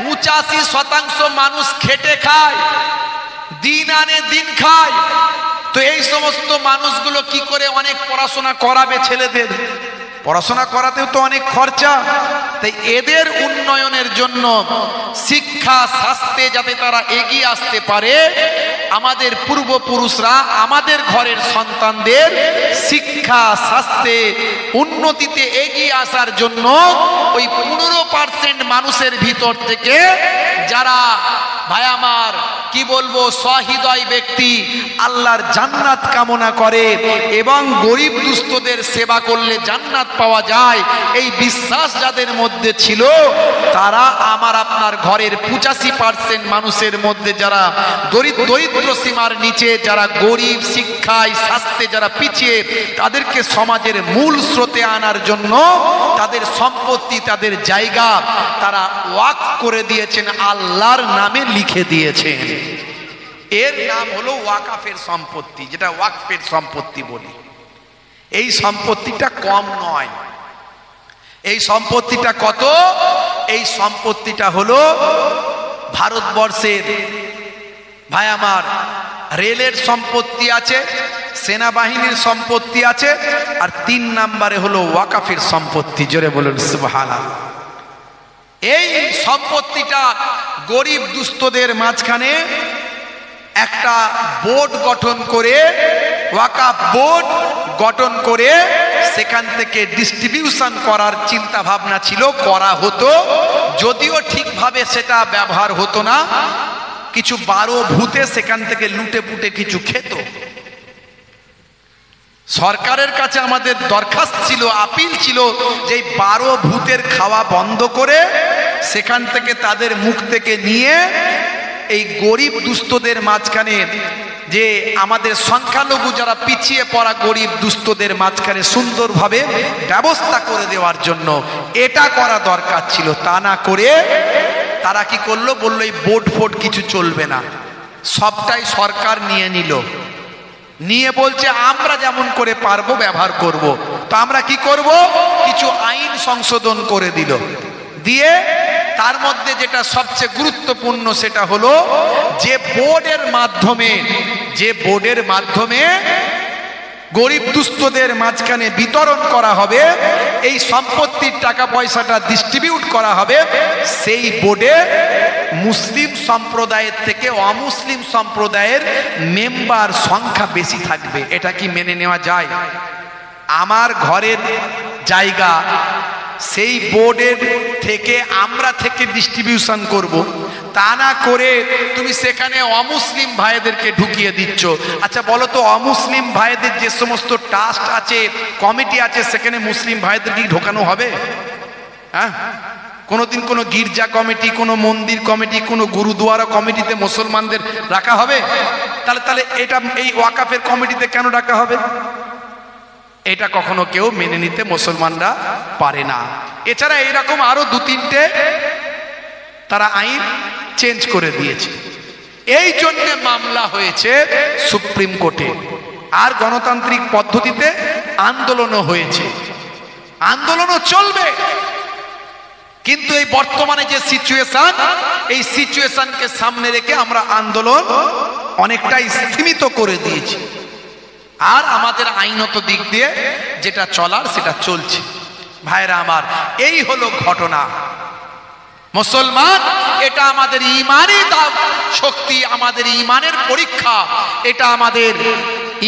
85% মানুষ খেটে খায়, দিন আনে দিন খায়। তো এই সমস্ত মানুষগুলো কি করে অনেক পড়াশোনা করাবে ছেলেদের? পড়াশোনা করাতেও তো অনেক খরচা। তাই এদের উন্নয়নের জন্য, শিক্ষা শাস্ত্রে যাতে তারা এগিয়ে আসতে পারে, আমাদের পূর্বপুরুষরা আমাদের ঘরের সন্তানদের শিক্ষা শাস্ত্রে উন্নতিতে এগিয়ে আসার জন্য ওই 15% মানুষের ভিতর থেকে যারা ভাই আমার কি বলবো সহৃদয় ব্যক্তি, আল্লাহর জান্নাত কামনা করে এবং গরিব দুস্থদের সেবা করলে জান্নাত পাওয়া যায়, এই বিশ্বাস যাদের মধ্যে ছিল, তারা আমার আপনার ঘরের 85% মানুষের মধ্যে যারা দরিদ্র সীমার নিচে, যারা গরিব, শিক্ষায় শাস্ত্রে যারা পিছিয়ে, তাদেরকে সমাজের মূল স্রোতে আনার জন্য তাদের সম্পত্তি, তাদের জায়গা তারা ওয়াকফ করে দিয়েছেন, আল্লাহর নামে লিখে দিয়েছেন। এর নাম হলো ওয়াকফের সম্পত্তি, যেটা ওয়াকফের সম্পত্তি বলি। এই সম্পত্তিটা কম নয়। এই সম্পত্তিটা কত? এই সম্পত্তিটা হলো ভারতবর্ষের ভাই আমার রেলের সম্পত্তি আছে, সেনাবাহিনীর সম্পত্তি আছে, আর 3 নম্বরে হলো ওয়াকফের সম্পত্তি। জোরে বলুন সুবহানাল্লাহ। এই সম্পত্তিটা গরিব দুস্থদের মাঝখানে একটা বোর্ড গঠন করে, ওয়াকফ বোর্ড গঠন করে সেখান থেকে ডিস্ট্রিবিউশন করার চিন্তা ভাবনা ছিল, করা হতো, যদিও ঠিকভাবে সেটা ব্যবহার হতো না। কিছু 12 ভূতে সেখান থেকে লুটে পুটে কিছু খেত। সরকারের কাছে আমাদের দরখাস্ত ছিল, আপিল ছিল যে 12 ভূতের খাওয়া বন্ধ করে সেখান থেকে তাদের মুখ থেকে নিয়ে এই গরিব দুস্থদের মাঝখানে, যে আমাদের সংখ্যালঘু যারা পিছিয়ে পড়া গরিব দুস্থদের মাঝখানে সুন্দরভাবে ব্যবস্থা করে দেওয়ার জন্য এটা করা দরকার ছিল। তা না করে তারা কি করলো, বললো এই বোর্ড ফোর্ড কিছু চলবে না, সবটাই সরকার নিয়ে নিল, নিয়ে বলছে আমরা যেমন করে পারবো ব্যবহার করব। তো আমরা কি করব, কিছু আইন সংশোধন করে দিল, দিয়ে তার মধ্যে যেটা সবচেয়ে গুরুত্বপূর্ণ সেটা হলো যে বোর্ডের মাধ্যমে গরিব দুস্থদের মাঝখানে বিতরণ করা হবে, এই সম্পত্তির টাকা পয়সাটা ডিস্ট্রিবিউট করা হবে, সেই বোর্ডে মুসলিম সম্প্রদায়ের থেকে অমুসলিম সম্প্রদায়ের মেম্বার সংখ্যা বেশি থাকবে। এটা কি মেনে নেওয়া যায়? আমার ঘরের জায়গা, সেই বোর্ডের থেকে আমরা থেকে ডিস্ট্রিবিউশন করব, তা না করে তুমি সেখানে অমুসলিম ভাইদেরকে ঢুকিয়ে দিচ্ছ। আচ্ছা বলো তো, অমুসলিম ভাইদের যে সমস্ত ট্রাস্ট আছে, কমিটি আছে, সেখানে মুসলিম ভাইদেরকে ঢোকানো হবে? হ্যাঁ, কোনোদিন কোনো গির্জা কমিটি, কোনো মন্দির কমিটি, কোনো গুরুদুয়ারা কমিটিতে মুসলমানদের রাখা হবে? তাহলে এটা এই ওয়াকফের কমিটিতে কেন রাখা হবে? এটা কখনো কেউ মেনে নিতে মুসলমানরা পারে না। এছাড়া এরকম আরো 2-3টে তারা আইন চেঞ্জ করে দিয়েছে। এই জন্য মামলা হয়েছে সুপ্রিম কোর্টে, আর গণতান্ত্রিক পদ্ধতিতে আন্দোলনও হয়েছে, আন্দোলনও চলবে। কিন্তু এই বর্তমানে যে সিচুয়েশন, এই সিচুয়েশনকে সামনে রেখে আমরা আন্দোলন অনেকটাই সীমিত করে দিয়েছি, আর আমাদের আইনত দিক দিয়ে যেটা চলার সেটা চলছে। ভাইরা আমার, এই হলো ঘটনা। মুসলমান, এটা আমাদের ইমানি শক্তি, আমাদের ইমানের পরীক্ষা, এটা আমাদের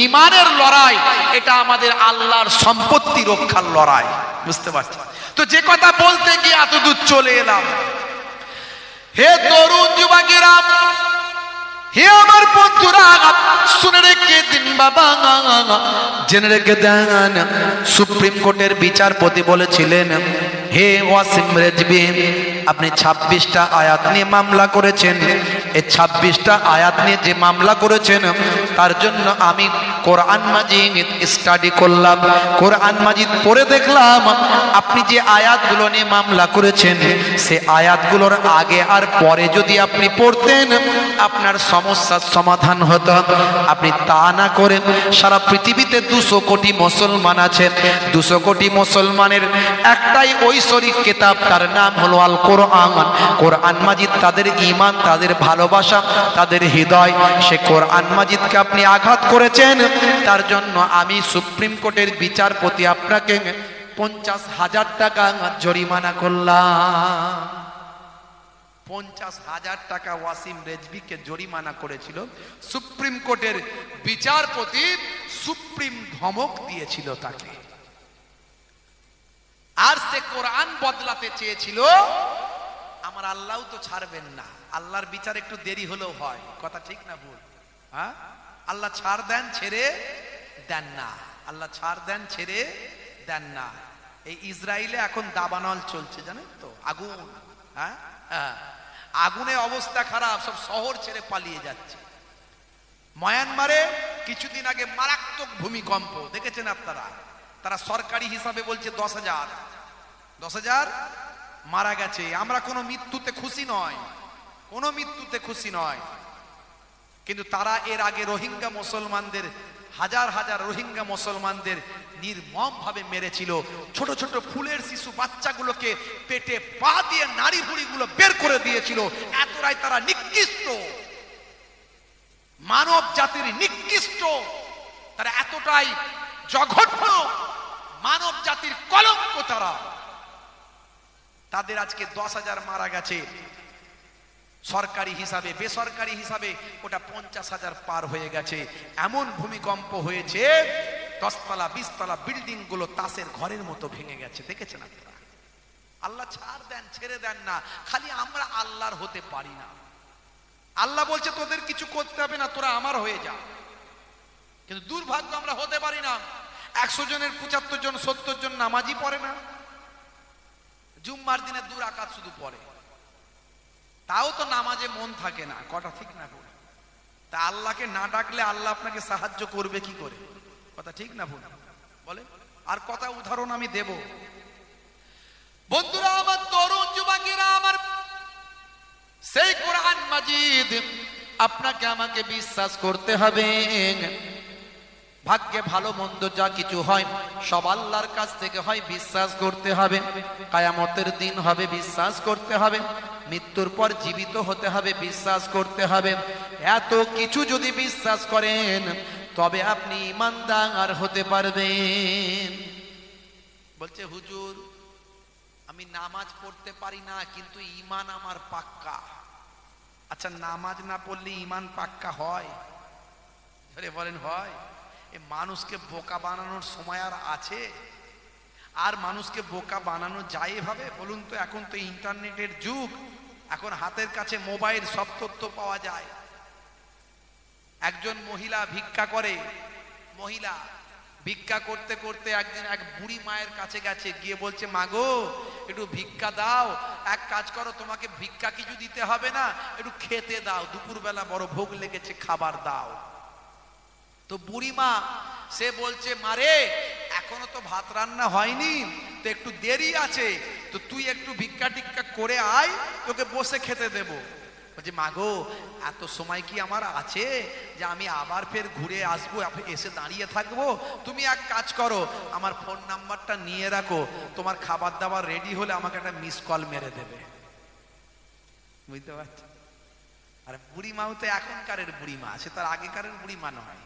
ইমানের লড়াই, এটা আমাদের আল্লাহর সম্পত্তি রক্ষার লড়াই। বুঝতে পারছি তো? যে কথা বলতে গিয়ে এত দূর চলে এলাম। হে তরুণ যুবকেরা, হে আমার বন্ধুরা, শুনে রেখে দিন বাবা, জেনে রেখে দেন, সুপ্রিম কোর্টের বিচারপতি বলেছিলেন, হে ওয়াসিম রেজভি, আপনি 26টা আয়াত নিয়ে মামলা করেছেন, এই 26টা আয়াত নিয়ে যে মামলা করেছেন, তার জন্য আমি কোরআন মাজিদ স্টাডি করলাম, কোরআন মাজিদ পড়ে দেখলাম আপনি যে আয়াতগুলো নিয়ে মামলা করেছেন সে আয়াতগুলোর আগে আর পরে যদি আপনি পড়তেন আপনার সমস্যার সমাধান হতো। আপনি তা না করে সারা পৃথিবীতে 200 কোটি মুসলমান আছেন, 200 কোটি মুসলমানের একটাই ঐশ্বরিক কিতাব, তার নাম হলো আল কোরআন। কোরআন মাজিদ তাদের ঈমান, তাদের ভালোবাসা, তাদের হৃদয়, সে কোরআন মাজিদকে আপনি আঘাত করেছেন। তার জন্য আমি সুপ্রিম কোর্টের বিচারপতি আপনাকে 50,000 টাকা জরিমানা করলাম। 50,000 টাকা ওয়াসিম রেজভিকে জরিমানা করেছিল সুপ্রিম কোর্টের বিচারপতি। সুপ্রিম ধমক দিয়েছিল তাকে, আর সে কোরআন বদলাতে চেয়েছিল। আমার আল্লাহ তো ছাড়বেন না, আল্লাহর বিচার একটু দেরি হলেও হয়, কথা ঠিক না ভুল? হ্যাঁ, আল্লাহ ছাড় দেন ছেড়ে দেন না, আল্লাহ ছাড় দেন ছেড়ে দেন না। এই ইসরায়েলে এখন দাবানল চলছে জানেন তো, আগুন। হ্যাঁ, আগুনে অবস্থা খারাপ, সব শহর ছেড়ে পালিয়ে যাচ্ছে। মায়ানমারে কিছুদিন আগে মারাত্মক ভূমিকম্প দেখেছেন আপনারা, তারা সরকারি হিসাবে বলছে 10,000 মারা গেছে। আমরা কোনো মৃত্যুতে খুশি নয়, কোনো মৃত্যুতে খুশি নয়, কিন্তু তারা এর আগে রোহিঙ্গা মুসলমানদের, হাজার হাজার রোহিঙ্গা মুসলমানদের নির্মম ভাবে মেরেছিল। ছোট ছোট ফুলের শিশু বাচ্চাগুলোকে পেটে পা দিয়ে নাড়ি ভুড়িগুলো বের করে দিয়েছিল। এতটাই তারা নিকৃষ্ট, মানব জাতির নিকৃষ্ট, তারা এতটাই জঘন্য, মানব জাতির কলঙ্ক তারা। তাদের আজকে 10,000 মারা গেছে সরকারি হিসাবে, বেসরকারি হিসাবে ওটা 50,000 পার হয়ে গেছে। এমন ভূমিকম্প হয়েছে 10 তলা 20 তলা বিল্ডিং গুলো তাসের ঘরের মতো ভেঙে গেছে, দেখেছেন আপনারা? আল্লাহ ছাড় দেন ছেড়ে দেন না, খালি আমরা আল্লাহর হতে পারি না। আল্লাহ বলছে তোদের কিছু করতে হবে না, তোরা আমার হয়ে যা, কিন্তু দুর্ভাগ্য আমরা হতে পারি না। 100 জনের 75 জন 70 জন নামাজি পড়ে না, জুম্মার দিনে 2 রাকাত শুধু পড়ে, তাও তো নামাজে মন থাকে না, কথা ঠিক না ভুল? তা আল্লাহকে না ডাকলে আল্লাহ আপনাকে সাহায্য করবে কি করে, কথা ঠিক না ভুল বলে? আর কথা উদাহরণ আমি দেব। বন্ধুরা আমার, তরুণ যুবকেরা আমার, সেই কোরআন মাজিদ আপনাকে আমাকে বিশ্বাস করতে হবে। ভাগ্যে ভালো মন্দ যা কিছু হয় সব আল্লাহর কাছ থেকে হয়, বিশ্বাস করতে হবে। কিয়ামতের দিন হবে, বিশ্বাস করতে হবে। মৃত্যুর পর জীবিত হতে হবে, বিশ্বাস করতে হবে। এত কিছু যদি বিশ্বাস করেন তবে আপনি ঈমানদার হতে পারবেন। বলছে হুজুর আমি নামাজ পড়তে পারি না কিন্তু ঈমান আমার পাক্কা। আচ্ছা, নামাজ না পড়লে ঈমান পাক্কা হয়? আরে বলেন হয়? এই মানুষকে বোকা বানানোর সময় আর আছে? আর মানুষকে বোকা বানানো যায় এভাবে বলুন তো? এখন তো ইন্টারনেটের যুগ, এখন হাতের কাছে মোবাইল, সব তথ্য পাওয়া যায়। একজন মহিলা ভিক্ষা করে, মহিলা ভিক্ষা করতে করতে একদিন এক বুড়ি মায়ের কাছে গেছে, গিয়ে বলছে মা গো একটু ভিক্ষা দাও, এক কাজ করো তোমাকে ভিক্ষা কিছু দিতে হবে না, একটু খেতে দাও, দুপুরবেলা বড় ভোগ লেগেছে, খাবার দাও। তো বুড়ি মা সে বলছে মারে এখনো তো ভাত রান্না হয়নি, তো একটু দেরি আছে, তো তুই একটু ভিক্ষা টিক্ষা করে আয়, তোকে বসে খেতে দেবো। বলছে মা গো এত সময় কি আমার আছে যে আমি আবার ফের ঘুরে আসবো, এসে দাঁড়িয়ে থাকবো? তুমি এক কাজ করো, আমার ফোন নাম্বারটা নিয়ে রাখো, তোমার খাবার দাবার রেডি হলে আমাকে একটা মিস কল মেরে দেবে। বুঝতে পারছো? আরে বুড়ি মাও তো এখনকারের বুড়ি মা, সে তার আগেকারের বুড়ি মা নয়,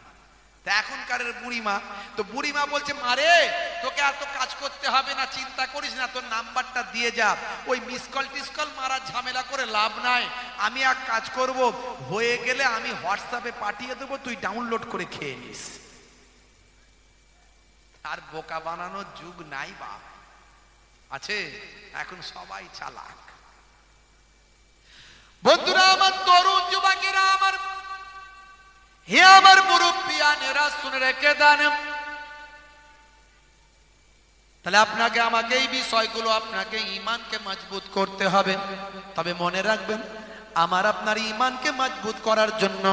তা এখনকারের বুড়িমা। তো বুড়িমা বলছে মারে তোকে এত কাজ করতে হবে না, চিন্তা করিস না, তোর নাম্বারটা দিয়ে যা, ওই মিস কল টিসকল মারার ঝামেলা করে লাভ নাই। আমি এক কাজ করব, হয়ে গেলে আমি হোয়াটসঅ্যাপে পাঠিয়ে দেবো, তুই ডাউনলোড করে খেয়ে নিস। আর বোকা বানানোর যুগ নাই বা আছে, এখন সবাই চালাক। বন্ধুরা আমার, তরুণ যুবকেরা আমার, হে আমার মুরব্বিয়ানেরা শুনে রেখে দেন, তাহলে আপনাকে আমাকে এই বিষয়গুলো, আপনাকে ঈমানকে মজবুত করতে হবে। তবে মনে রাখবেন আমার আপনার ঈমানকে মজবুত করার জন্য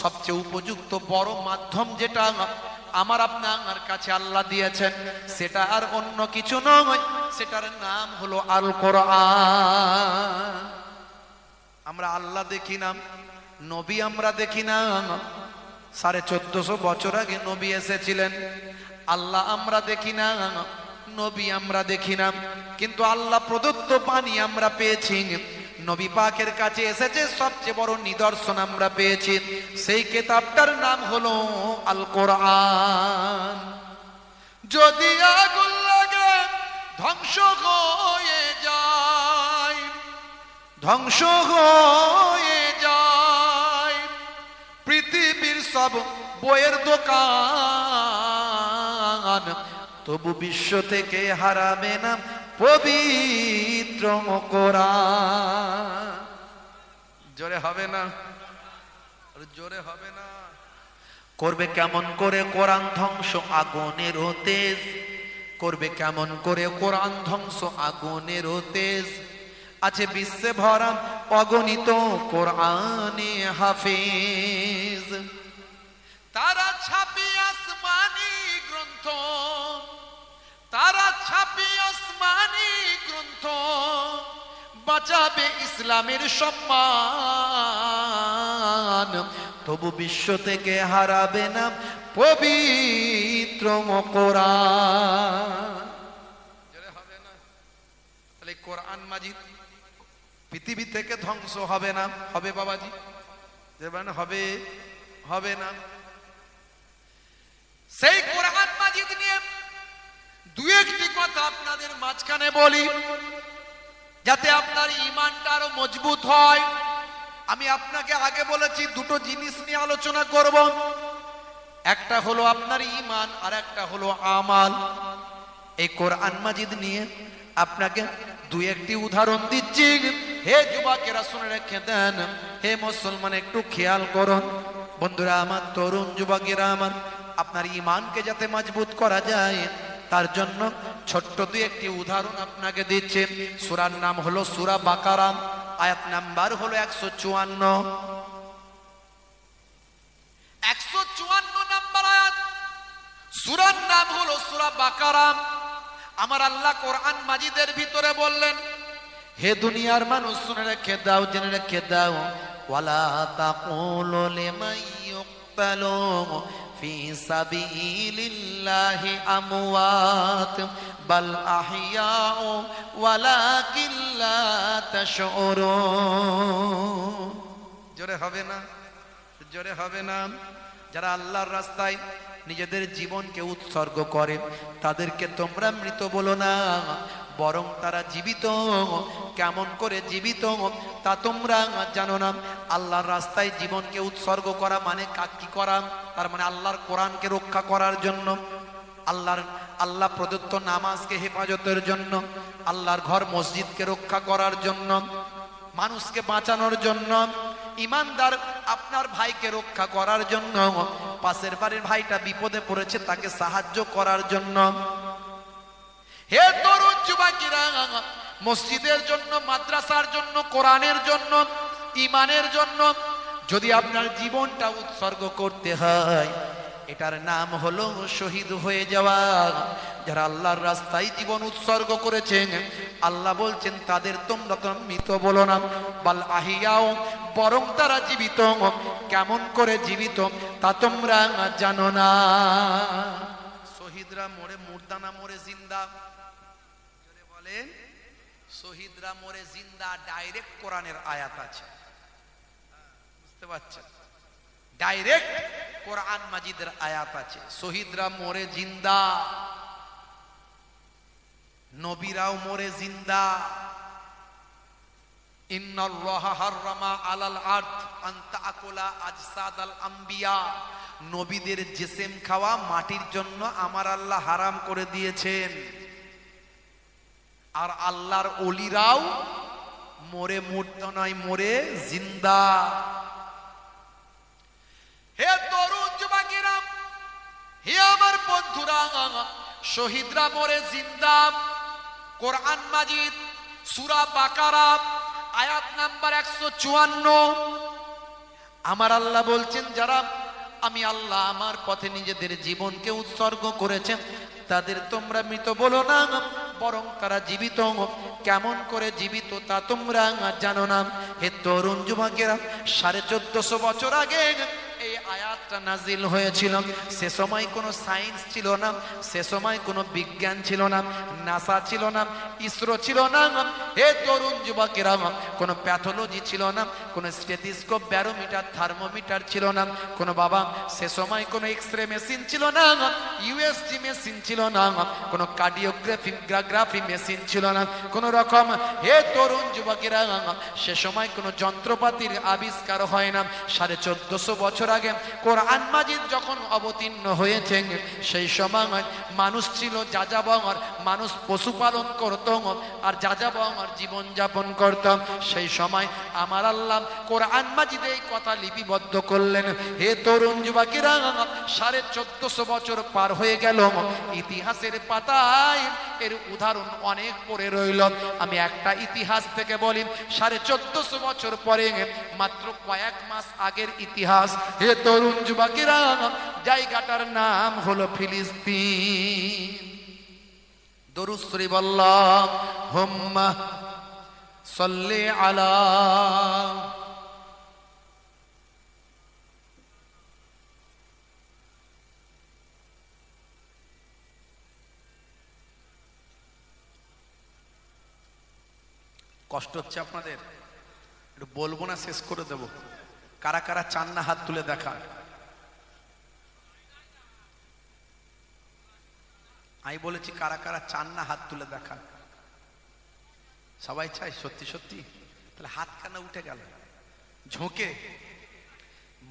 সবচেয়ে উপযুক্ত বড় মাধ্যম যেটা আমার আপনার কাছে আল্লাহ দিয়েছেন, সেটা আর অন্য কিছু নয়, সেটার নাম হলো আল কোরআন। আমরা আল্লাহ দেখি না, নবী আমরা দেখি না। 1450 বছর আগে নবী এসেছিলেন। আল্লাহ আমরা দেখি না, নবী আমরা দেখি না, কিন্তু আল্লাহ প্রদত্ত বাণী আমরা পেয়েছি। নবী পাকের কাছে এসেছে সবচেয়ে বড় নিদর্শন আমরা পেয়েছি, সেই কিতাবটার নাম হলো আল কোরআন। যদি আগুন লাগে ধ্বংস হয়ে যায়, ধ্বংস হয়ে যায় পৃথিবীর সব বইয়ের দোকান, তবু বিশ্ব থেকে হারাবে না পবিত্র কোরআন। জোরে হবে না? জোরে হবে না? করবে কেমন করে কোরআন ধ্বংস আগুনের তেজ, করবে কেমন করে কোরআন ধ্বংস আগুনের তেজ। আছে বিশ্বে ভরা অগণিত কোরআনে হাফেজ, তারা ছাপি আসমানি গ্রন্থ, তারা ছাপি আসমানি গ্রন্থ, বাঁচাবে ইসলামের সম্মান, তবু বিশ্ব থেকে হারাবে না পবিত্র কোরআন। হবে না? তাহলে কোরআন মাজিদ পৃথিবী থেকে ধ্বংস হবে না? হবে বাবাজি? হবে? হবে না? সেই কোরআন মাজিদ নিয়ে দু একটি কথা আপনাদের মাঝখানে বলি, যাতে আপনার ঈমানটা আরো মজবুত হয়। আমি আপনাকে আগে বলেছি দুটো জিনিস নিয়ে আলোচনা করব, একটা হলো আপনার ঈমান আর একটা হলো আমাল। এই কোরআন মাজিদ নিয়ে আপনাকে দু একটি উদাহরণ দিচ্ছি। হে যুবকেরা শুনে রেখে দেন, হে মুসলমান একটু খেয়াল করুন। বন্ধুরা আমার, তরুণ যুবকেরা আমার, আপনার ঈমানকে যাতে মজবুত করা যায় তার জন্য ছোট্ট দুই একটি উদাহরণ আপনাকে দিচ্ছে। সূরার নাম হলো সূরা বাকারা, আয়াত নাম্বার হলো 154। 154 নাম্বার আয়াত, সূরার নাম হলো সূরা বাকারা। আমার আল্লাহ কোরআন মাজিদের ভিতরে বললেন, হে দুনিয়ার মানুষ শুনে রেখে দাও, জেনে রেখে দাও, ওয়ালা তাকুলু লিমান ইউকতালু ফি সাবিলিল্লাহি আমওয়াত বাল আহইয়াউ ওয়ালাকিন লা তাশউরুন। জোরে হবে না? জোরে হবে না? যারা আল্লাহর রাস্তায় নিজেদের জীবনকে উৎসর্গ করে তাদেরকে তোমরা মৃত বলো না, বরং তারা জীবিত। কেমন করে জীবিত তা তোমরা জানো না? আল্লাহর রাস্তায় জীবনকে উৎসর্গ করা মানে কি করা? তার মানে আল্লাহর কোরআনকে রক্ষা করার জন্য, আল্লাহ প্রদত্ত নামাজকে হেফাজতের জন্য, আল্লাহর ঘর মসজিদকে রক্ষা করার জন্য, মানুষকে বাঁচানোর জন্য, ইমানদার আপনার ভাইকে রক্ষা করার জন্য, পাশের বাড়ির ভাইটা বিপদে পড়েছে তাকে সাহায্য করার জন্য। হে তরুণ যুবকেরা, মসজিদের জন্য, মাদ্রাসার জন্য, কোরআনের জন্য, ইমানের জন্য যদি আপনার জীবনটা উৎসর্গ করতে হয়, এটার নাম হলো শহীদ হয়ে যাওয়া। যারা আল্লাহর রাস্তায় জীবন উৎসর্গ করেছেন, আল্লাহ বলছেন তাদের তোমরা তো মৃত বলো না, বাল আহিয়াও, বরং তারা জীবিত। কেমন করে জীবিত তা তোমরা জানো না। শহীদরা মরে মুর্দা না মরে জিন্দা? বলেন, শহীদরা মরে জিন্দা ডাইরেক্ট কোরআনের আয়াত আছে, বুঝতে পারছেন? ডাইরেক্ট কোরআন মাজিদের আয়াত আছে, শহীদরা মরে জিন্দা, নবীরাও মরে জিন্দা। ইন্নাল্লাহা হাররামা আলাল আরদ আন তাকুলা আজসাদাল আম্বিয়া, নবীদের জিসিম খাওয়া মাটির জন্য আমার আল্লাহ হারাম করে দিয়েছেন। আর আল্লাহর ওলিরাও মরে মুর্দা নয়, মরে জিন্দা। হে তরুণ যুবকেরা, হে আমার বন্ধুরা, শহীদরা মরে জিন্দা। কোরআন মাজিদ সূরা বাকারা আয়াত নাম্বার 154। আমার আল্লাহ বলছেন, যারা আমি আল্লাহ আমার পথে নিজেদের জীবনকে উৎসর্গ করেছেন তাদের তোমরা মৃত বলো না, বরং তারা জীবিত। কেমন করে জীবিত তা তোমরা জানো না। হে তরুণ যুবকেরা, 1450 বছর আগে এই আয়াতটা নাজিল হয়েছিল। সে সময় কোনো সায়েন্স ছিল না, সে সময় কোনো বিজ্ঞান ছিল না, নাসা ছিল না, ইসরো ছিল না। হে তরুণ যুবকেরা, কোনো প্যাথোলজি ছিল না, কোনো স্টেথোস্কোপ, ব্যারোমিটার, থার্মোমিটার ছিল না, কোনো বাবা সে সময় কোনো এক্সরে মেশিন ছিল না, ইউএসজি মেশিন ছিল না, কোনো কার্ডিওগ্রাফি মেশিন ছিল না কোনো রকম। হে তরুণ যুবকেরা, সে সময় কোনো যন্ত্রপাতির আবিষ্কার হয় না। 1450 বছর আগে কোরআন মাজিদ যখন অবতীর্ণ হয়েছে, সেই সময় মানুষ ছিল যাযাবর, মানুষ পশুপালন করত আর যাযাবর জীবন যাপন করত। সেই সময় আমার আল্লাহ কোরআন মাজিদে এই কথা লিপিবদ্ধ করলেন। হে তরুণ যুবকেরা, 1450 বছর পার হয়ে গেল, ইতিহাসের পাতায় এর উদাহরণ অনেক পড়ে রইল। আমি একটা ইতিহাস থেকে বলি, 1450 বছর পরে মাত্র কয়েক মাস আগের ইতিহাস। হে তরুণ যুবকেরা, জায়গাটার নাম হলো ফিলিস্তিন। দরুদ শরীফ আল্লাহুম্মা সাল্লি আলা। কষ্ট হচ্ছে আপনাদের? একটু বলবো না, শেষ করে দেব। কারা কারা চান না হাত তুলে দেখান। আমি বলেছি কারা কারা চান না হাত তুলে দেখান। সবাই চাই? সত্যি সত্যি? তাহলে হাত কেন উঠে গেল? ঝোঁকে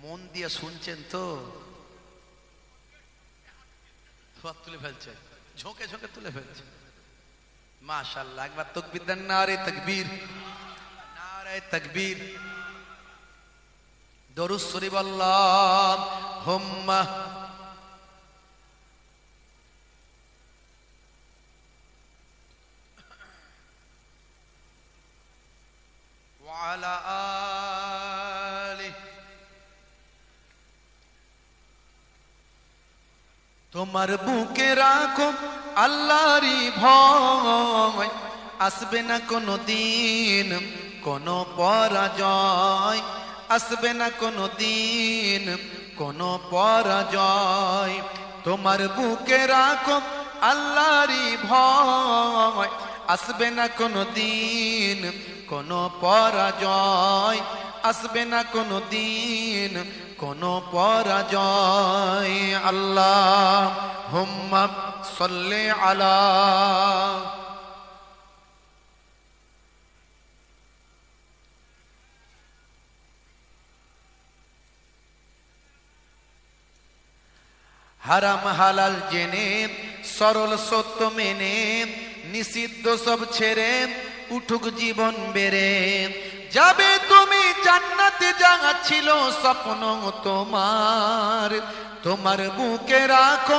মন দিয়ে শুনছেন তো? হাত তুলে ফেলছে, ঝোঁকে ঝোঁকে তুলে ফেলছে। মাশাআল্লাহ, একবার তাকবীর দেন। নারে তাকবীর, নারে তাকবীর। দরুদ শরীফ আল্লাহুম্মা। ওয়া আলা আলিহি। তোমার বুকে রাখো আল্লাহরই ভয়, আসবে না কোনো দিন কোনো পরাজয়, আসবে না কোনো দিন কোনো পরাজয়। তোমার বুকে রাখো আল্লাহরই ভয়, আসবে না কোনো দিন কোনো পরাজয়, আসবে না কোনো দিন কোনো পরাজয়। আল্লাহুম্মা সাল্লি আলা। হারাম হালাল জেনে, সরল সত্য মেনে, নিষিদ্ধ সব ছেড়ে উঠুক জীবন বেড়ে, যাবে তুমি জান্নাতে। যাহা ছিল স্বপ্ন তোমার, তোমার বুকে রাখো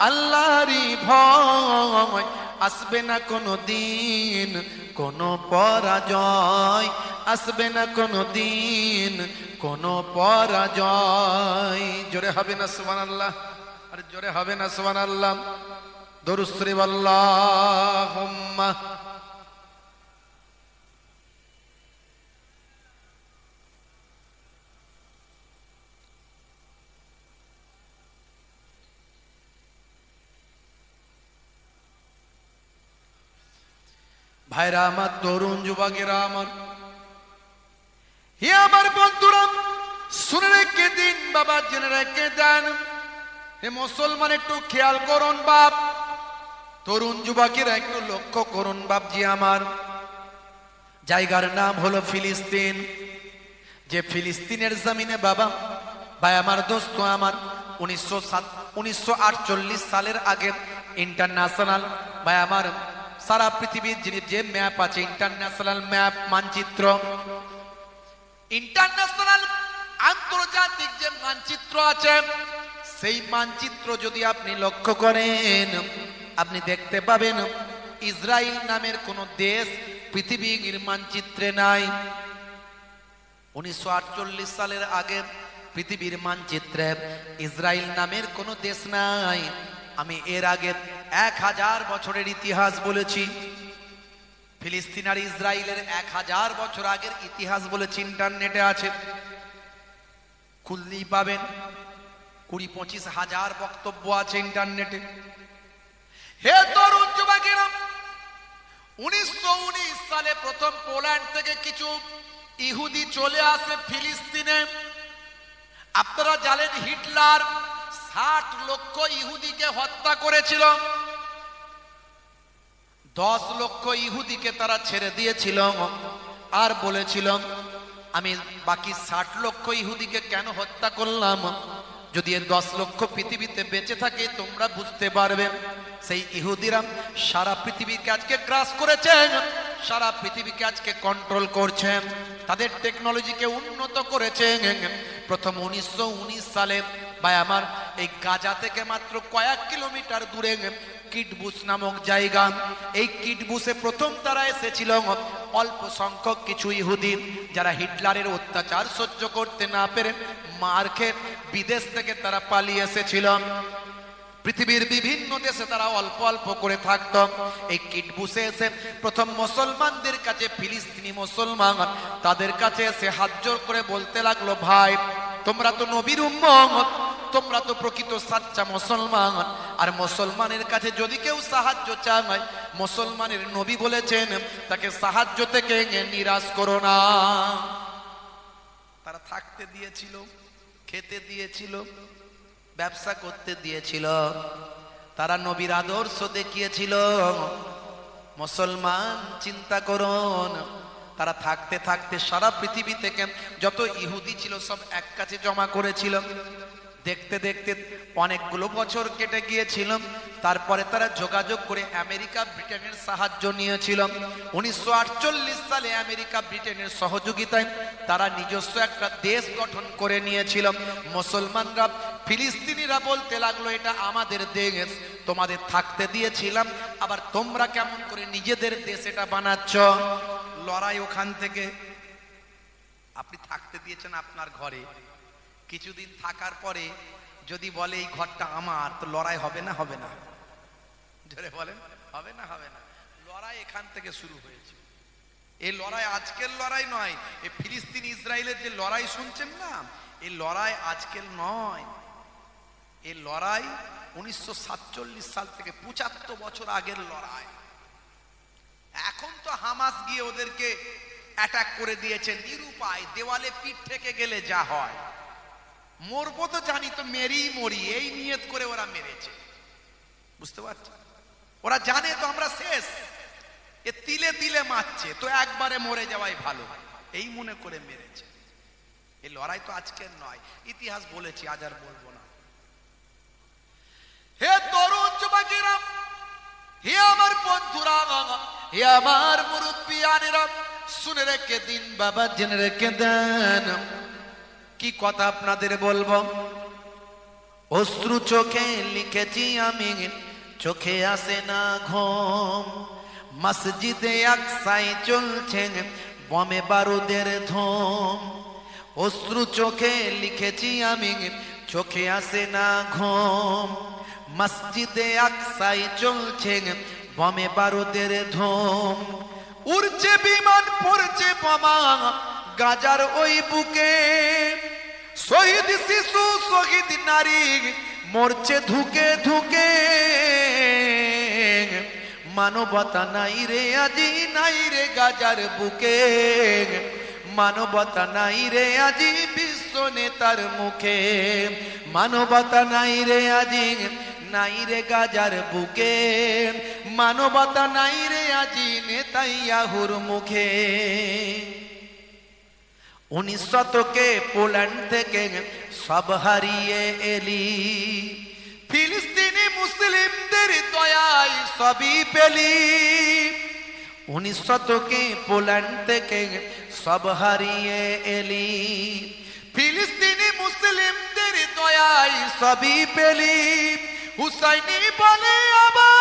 আল্লাহরই ভয়, আসবে না কোনো দিন কোনো পরাজয়, আসবে না কোনো দিন কোনো পরাজয়। জোরে হবে না সুবহানাল্লাহ? আর জোরে হবে না সুবহানাল্লাহ? দরুদ শরীফ আল্লাহুম্মা। ভাইরা আমার, তরুণ যুবকেরা আমার, হে আমার বন্ধুরা, শুনে রেখে দিন বাবা, জেনে রেখে দেন। হে মুসলমান, একটু খেয়াল করুন বাপ, তরুণ যুবকেরা একটু লক্ষ্য করুন বাপজি আমার। জায়গার নাম হলো ফিলিস্তিন। যে ফিলিস্তিনের জমিনে বাবা, ভাই আমার, দোস্ত আমার, 1948 সালের আগে ইন্টারন্যাশনাল, ভাই আমার, সারা পৃথিবীর যে ম্যাপ আছে, ইন্টারন্যাশনাল ম্যাপ, মানচিত্র, ইন্টারন্যাশনাল আন্তর্জাতিক যে মানচিত্র আছে, সেই মানচিত্র যদি আপনি লক্ষ্য করেন, আপনি দেখতে পাবেন ইসরায়েল নামের কোন দেশ পৃথিবীর মানচিত্রে নাই। 1948 সালের আগে পৃথিবীর মানচিত্রে ইসরায়েল নামের কোনো দেশ নাই। আমি এর আগে 1000 বছরের ইতিহাস বলেছি। ফিলিস্তিন আর ইসরায়েলের 1000 বছর আগের ইতিহাস বলেছি, ইন্টারনেটে আছে, খুললেই পাবেন। 20-25 হাজার বক্তব্য আছে ইন্টারনেটে। হে তরুণ যুবকেরা, 1919 সালে প্রথম পোল্যান্ড থেকে কিছু ইহুদি চলে আসে ফিলিস্তিনে। আপনারা জানেন হিটলার 60 লক্ষ ইহুদিকে হত্যা করেছিল। 10 লক্ষ ইহুদিকে তারা ছেড়ে দিয়েছিল আর বলেছিল, আমি বাকি 60 লক্ষ ইহুদিকে কেন হত্যা করলাম? যদি 10 লক্ষ পৃথিবীতে বেঁচে থাকে তোমরা বুঝতে পারবে। সেই ইহুদিরা সারা পৃথিবীকে আজকে গ্রাস করেছেন, সারা পৃথিবীকে আজকে কন্ট্রোল করছেন, তাদের টেকনোলজিকে উন্নত করেছেন। প্রথম 1919 সালে ভাই আমার এই গাজা থেকে মাত্র কয়েক কিলোমিটার দূরে কিটবুস নামক জায়গা, এই কিটবুসে প্রথম তারা এসেছিল অল্প সংখ্যক কিছু ইহুদি, যারা হিটলারের অত্যাচার সহ্য করতে না পেরে মার খেয়ে বিদেশ থেকে তারা পালিয়ে এসেছিল। পৃথিবীর বিভিন্ন দেশে তারা অল্প অল্প করে থাকত। এই কিটবুসে এসে প্রথম মুসলমানদের কাছে, ফিলিস্তিনি মুসলমান তাদের কাছে এসে হাত জোর করে বলতে লাগলো, ভাই তোমরা তো নবীর উম্মত, তোমরা তো প্রকৃত সাচ্চা মুসলমান, আর মুসলমানের কাছে যদি কেউ সাহায্য চায়, মুসলমানের নবী বলেছেন তাকে সাহায্য থেকে নিরাশ করো না। তারা থাকতে দিয়েছিল, খেতে দিয়েছিল, ব্যবসা করতে দিয়েছিল, তারা নবীর আদর্শ দেখিয়েছিল। মুসলমান চিন্তা করুন, তারা থাকতে থাকতে সারা পৃথিবী থেকে যত ইহুদি ছিল সব এক কাছে জমা করেছিল। দেখতে দেখতে অনেকগুলো বছর কেটে গিয়েছিল। তারপরে তারা যোগাযোগ করে আমেরিকা ব্রিটেনের সাহায্য নিয়েছিল। 1948 সালে আমেরিকা ব্রিটেনের সহযোগিতায় তারা নিজস্ব একটা দেশ গঠন করে নিয়েছিল। মুসলমানরা, ফিলিস্তিনিরা বলতে লাগলো, এটা আমাদের দেশ, তোমাদের থাকতে দিয়েছিলাম, আবার তোমরা কেমন করে নিজেদের দেশ এটা বানাচ্ছ? লড়াই ওখান থেকে। আপনি থাকতে দিয়েছেন আপনার ঘরে, কিছুদিন থাকার পরে যদি বলে এই ঘরটা আমার, তো লড়াই হবে না? হবে না? জোরে বলেন, হবে না? হবে না? লড়াই এখান থেকে শুরু হয়েছে। এই লড়াই আজকের লড়াই নয়। এই ফিলিস্তিন ইসরায়েলের যে লড়াই শুনছেন না, এই লড়াই আজকের নয়। এই লড়াই 1947 সাল থেকে 75 বছর আগের লড়াই। এখন তো হামাস গিয়ে ওদেরকে অ্যাটাক করে দিয়েছে, নিরুপায়, দেওয়ালে পিঠ থেকে গেলে যা হয়। মরবো তো জানি, তো মেরেই মরি, এই নিয়ত করে ওরা মেরেছে। বুঝতে পারছি, ওরা জানে তো আমরা শেষ, এ তিলে তিলে মারছে, তো একবারে মরে যাওয়াই ভালো, এই মনে করে মেরেছে। এই লড়াই তো আজকের নয়, ইতিহাস বলেছি, আজ আর বলবো না। হে তরুণ যুবকেরা, হে আমার বন্ধুরা, হে আমার মুরব্বিয়ানেরা, শুনে রেখে দিন বাবা, জেনে রেখে দেন। কি কথা আপনাদের বলবো। অশ্রু চোখে লিখেছি আমি, চোখে আসে না ঘুম। মসজিদে আকসায় চলছে বমে বারুদের ধুম। অশ্রু চোখে লিখেছি আমি, চোখে আসে না ঘুম। মসজিদে আকসায় চলছে বমে বারুদের ধুম। উড়ছে বিমান, পড়ছে বোমা গাজার ওই বুকে। শহীদ শিশু, শহীদ নারী মরছে ধুকে ধুকে। মানবতা নাই রে আজি, নাই রে গাজার বুকে। মানবতা নাই রে আজি বিশ্ব নেতার মুখে। মানবতা নাই রে আজি, নাই রে গাজার বুকে। মানবতা নাই রে আজি নেতাইয়াহুর মুখে। 19 শতকে পোল্যান্ড থেকে সব হারিয়ে এলি, ফিলিস্তিনি মুসলিমদের দয়ায় সবই পেলি। 19 শতকে পোল্যান্ড থেকে সব হারিয়ে এলি, ফিলিস্তিনি মুসলিমদের দয়ায় সবই পেলি। হুসাইনি বলে আবার,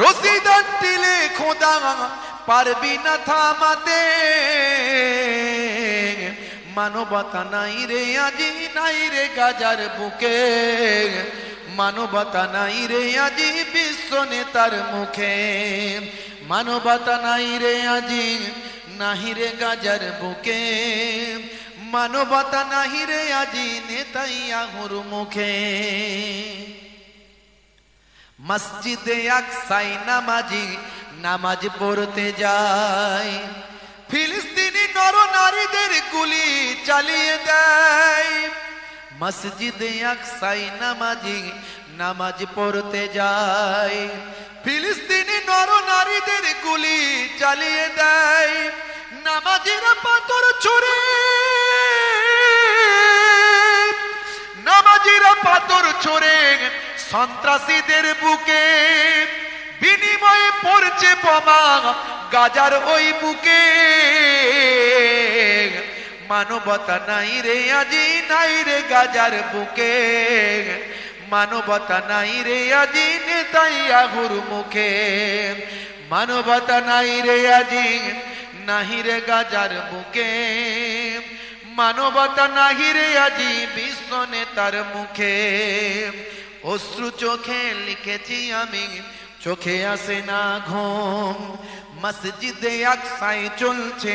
রশিদার টিলে খোদা পারবি না থামাতে, মানবতা নাই রে আজি নাই রে গাজার বুকে, মানবতা নাই রে আজি বিশ্ব নেতার মুখে, মানবতা নাই রে আজি নাহি রে গাজার বুকে, মানবতা নাহি রে আজি নেতাই আহুর মুখে। মসজিদে আকসাই নামাজি নামাজ পড়তে যায়, ফিলিস্তিনি নর নারীদের গুলি চালিয়ে দেয়। মসজিদে আকসাই নামাজি নামাজ পড়তে যায়, ফিলিস্তিনি নর নারীদের গুলি চালিয়ে দেয়। নামাজিরা পাথর ছুঁড়ে, নামাজিরা পাথর ছুঁড়ে সন্ত্রাসীদের বুকে, বিনিময়ে পড়ছে বোমা গাজার ওই বুকে। মানবতা নাই রে আজি নাই রে গাজার বুকে, মানবতা নাই রে আজি নেতাই আহুর মুখে, মানবতা নাই রে আজি নাহি রে গাজার বুকে, মানবতা নাহি রে আজি বিশ্ব নেতার মুখে। অশ্রু চোখে লিখেছি আমি, চোখে আসে না ঘুম, মসজিদে আকসায় চলছে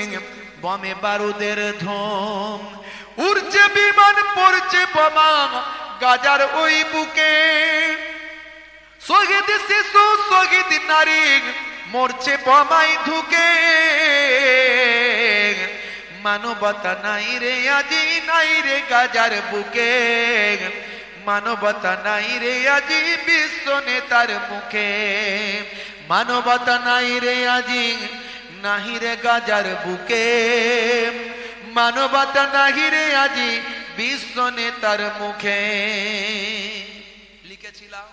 বমে বারুদের ধুম, উড়ছে বিমান পড়ছে বোমা গাজার ওই বুকে। শহীদ শিশু শহীদ নারী মরছে বোমায় ঢুকে, মানবতা নাই রে আজি নাই রে গাজার বুকে, মানবতা নাই রে আজি বিশ্ব নেতার মুখে, মানবতা নাই রে আজি নাহি রে গাজার বুকে, মানবতা নাহি রে আজি বিশ্ব নেতার মুখে। লিখেছিলাম,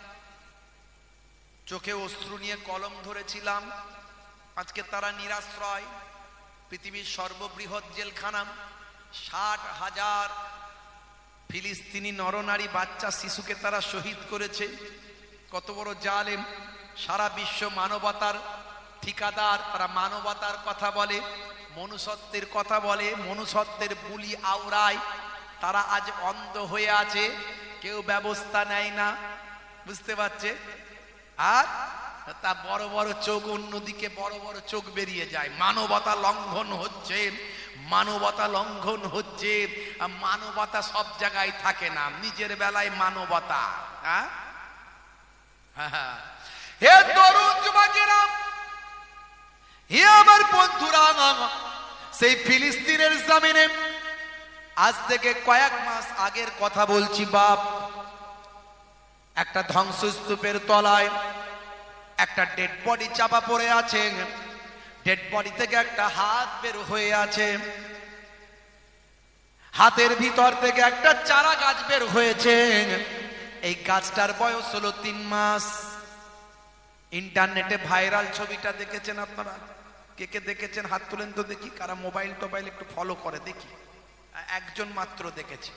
চোখে অশ্রু নিয়ে কলম ধরেছিলাম, আজকে তারা নিরাশ্রয়। পৃথিবীর সর্ববৃহৎ জেলখানা, 60,000 ফিলিস্তিনি নরনারী বাচ্চা শিশুকে তারা শহীদ করেছে। কত বড় জালেম! সারা বিশ্ব মানবতার ঠিকাদার, তারা মানবতার কথা বলে, মনুষ্যত্বের কথা বলে, মনুষ্যত্বের বুলি আওড়ায়। তারা আজ অন্ধ হয়ে আছে, কেউ ব্যবস্থা নেয় না, বুঝতে পারছে? আর তা বড় বড় চোখ অন্যদিকে, বড় বড় চোখ বেরিয়ে যায়। মানবতা লঙ্ঘন হচ্ছে, মানবতা লঙ্ঘন হচ্ছে। মানবতা সব জায়গায় থাকে না, নিজের বেলায় মানবতা। হে তরুণ যুবকেরা, হে আমার বন্ধুরা, সেই ফিলিস্তিনের জমিনে আজ থেকে কয়েক মাস আগের কথা বলছি বাপ, একটা ধ্বংসস্তূপের তলায় একটা ডেড বডি চাপা পড়ে আছে। ডেড বডি থেকে একটা হাত বের হয়ে আছে, হাতের ভিতর থেকে একটা চারা গাছ বের হয়েছে। এই গাছটার বয়স হলো 3 মাস। ইন্টারনেটে ভাইরাল ছবিটা দেখেছেন আপনারা? কে কে দেখেছেন হাত তুলেন তো দেখি। কারা মোবাইল টোবাইল একটু ফলো করে দেখি। একজন মাত্র দেখেছে,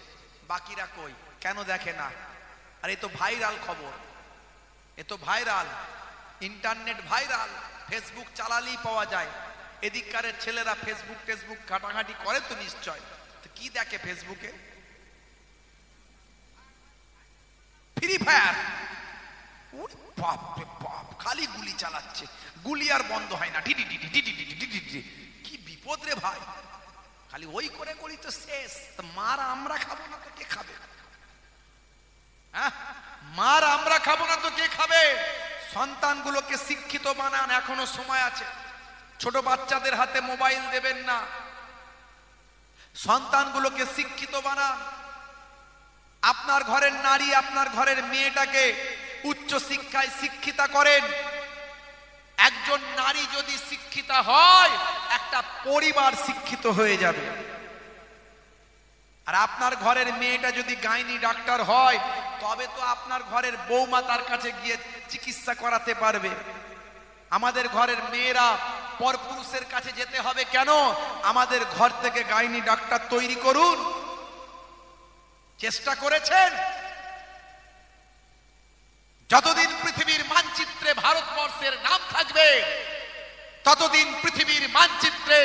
বাকিরা কই? কেন দেখে না? আর এ তো ভাইরাল খবর, এ তো ভাইরাল, ইন্টারনেট ভাইরাল, ফেসবুক চালালেই পাওয়া যায়। এদিককারের ছেলেরা ফেসবুক টেসবুক ঘাটাঘাটি করে তো নিশ্চয়। তো কি দেখে ফেসবুকে? Free fire. বাপ রে বাপ, খালি গুলি চালাচ্ছে, গুলি আর বন্ধ হয় না। কি বিপদ রে ভাই! খালি ওই করে করি তো শেষ। মার আমরা খাবো না তো কে খাবে? হ্যাঁ, মার আমরা খাবো না তো কে খাবে? সন্তানগুলোকে শিক্ষিত বানান, এখনো সময় আছে। ছোট বাচ্চাদের হাতে মোবাইল দেবেন না, সন্তানগুলোকে শিক্ষিত বানান। আপনার ঘরের নারী, আপনার ঘরের মেয়েটাকে উচ্চ শিক্ষায় শিক্ষিতা করেন। একজন নারী যদি শিক্ষিতা হয়, একটা পরিবার শিক্ষিত হয়ে যাবে। আর আপনার ঘরের মেয়েটা যদি গাইনি ডাক্তার হয়, তবে তো আপনার ঘরের বৌমা তার কাছে গিয়ে চিকিৎসা করাতে পারবে। আমাদের ঘরের মেয়েরা পরপুরুষের কাছে যেতে হবে কেন? আমাদের ঘর থেকে গাইনি ডাক্তার তৈরি করুন। চেষ্টা করেছেন? যতদিন পৃথিবীর মানচিত্রে ভারতবর্ষের নাম থাকবে, ততদিন পৃথিবীর মানচিত্রে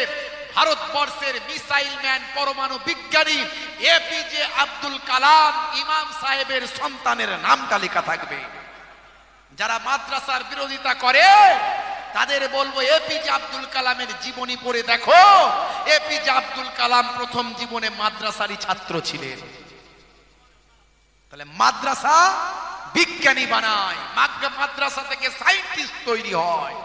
ভারতবর্ষের মিসাইল ম্যান পরমাণু বিজ্ঞানী এপিজে আব্দুল কালাম ইমাম সাহেবের সন্তানের নামটা লেখা থাকবে। যারা মাদ্রাসার বিরোধিতা করে তাদের বলবো এপিজে আব্দুল কালামের জীবনী পড়ে দেখো। এপিজে আব্দুল কালাম প্রথম জীবনে মাদ্রাসারই ছাত্র ছিলেন। তাহলে মাদ্রাসা বিজ্ঞানী বানায়, মাদ্রাসা থেকে সায়েন্টিস্ট তৈরি হয়,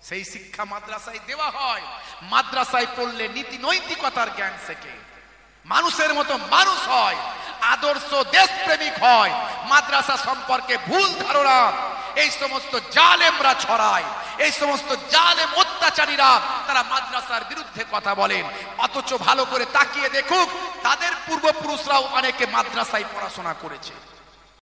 সেই শিক্ষা মাদ্রাসায় দেওয়া হয়। মাদ্রাসায় পড়লে নীতি নৈতিকতার জ্ঞান শেখে, মানুষের মতো মানুষ হয়, আদর্শ দেশপ্রেমিক হয়। মাদ্রাসা সম্পর্কে ভুল ধারণা এই সমস্ত জালেমরা ছড়ায়, এই সমস্ত জালেম অত্যাচারীরা তারা মাদ্রাসার বিরুদ্ধে কথা বলেন। অথচ ভালো করে তাকিয়ে দেখুক, তাদের পূর্বপুরুষরাও অনেকে মাদ্রাসায় পড়াশোনা করেছে।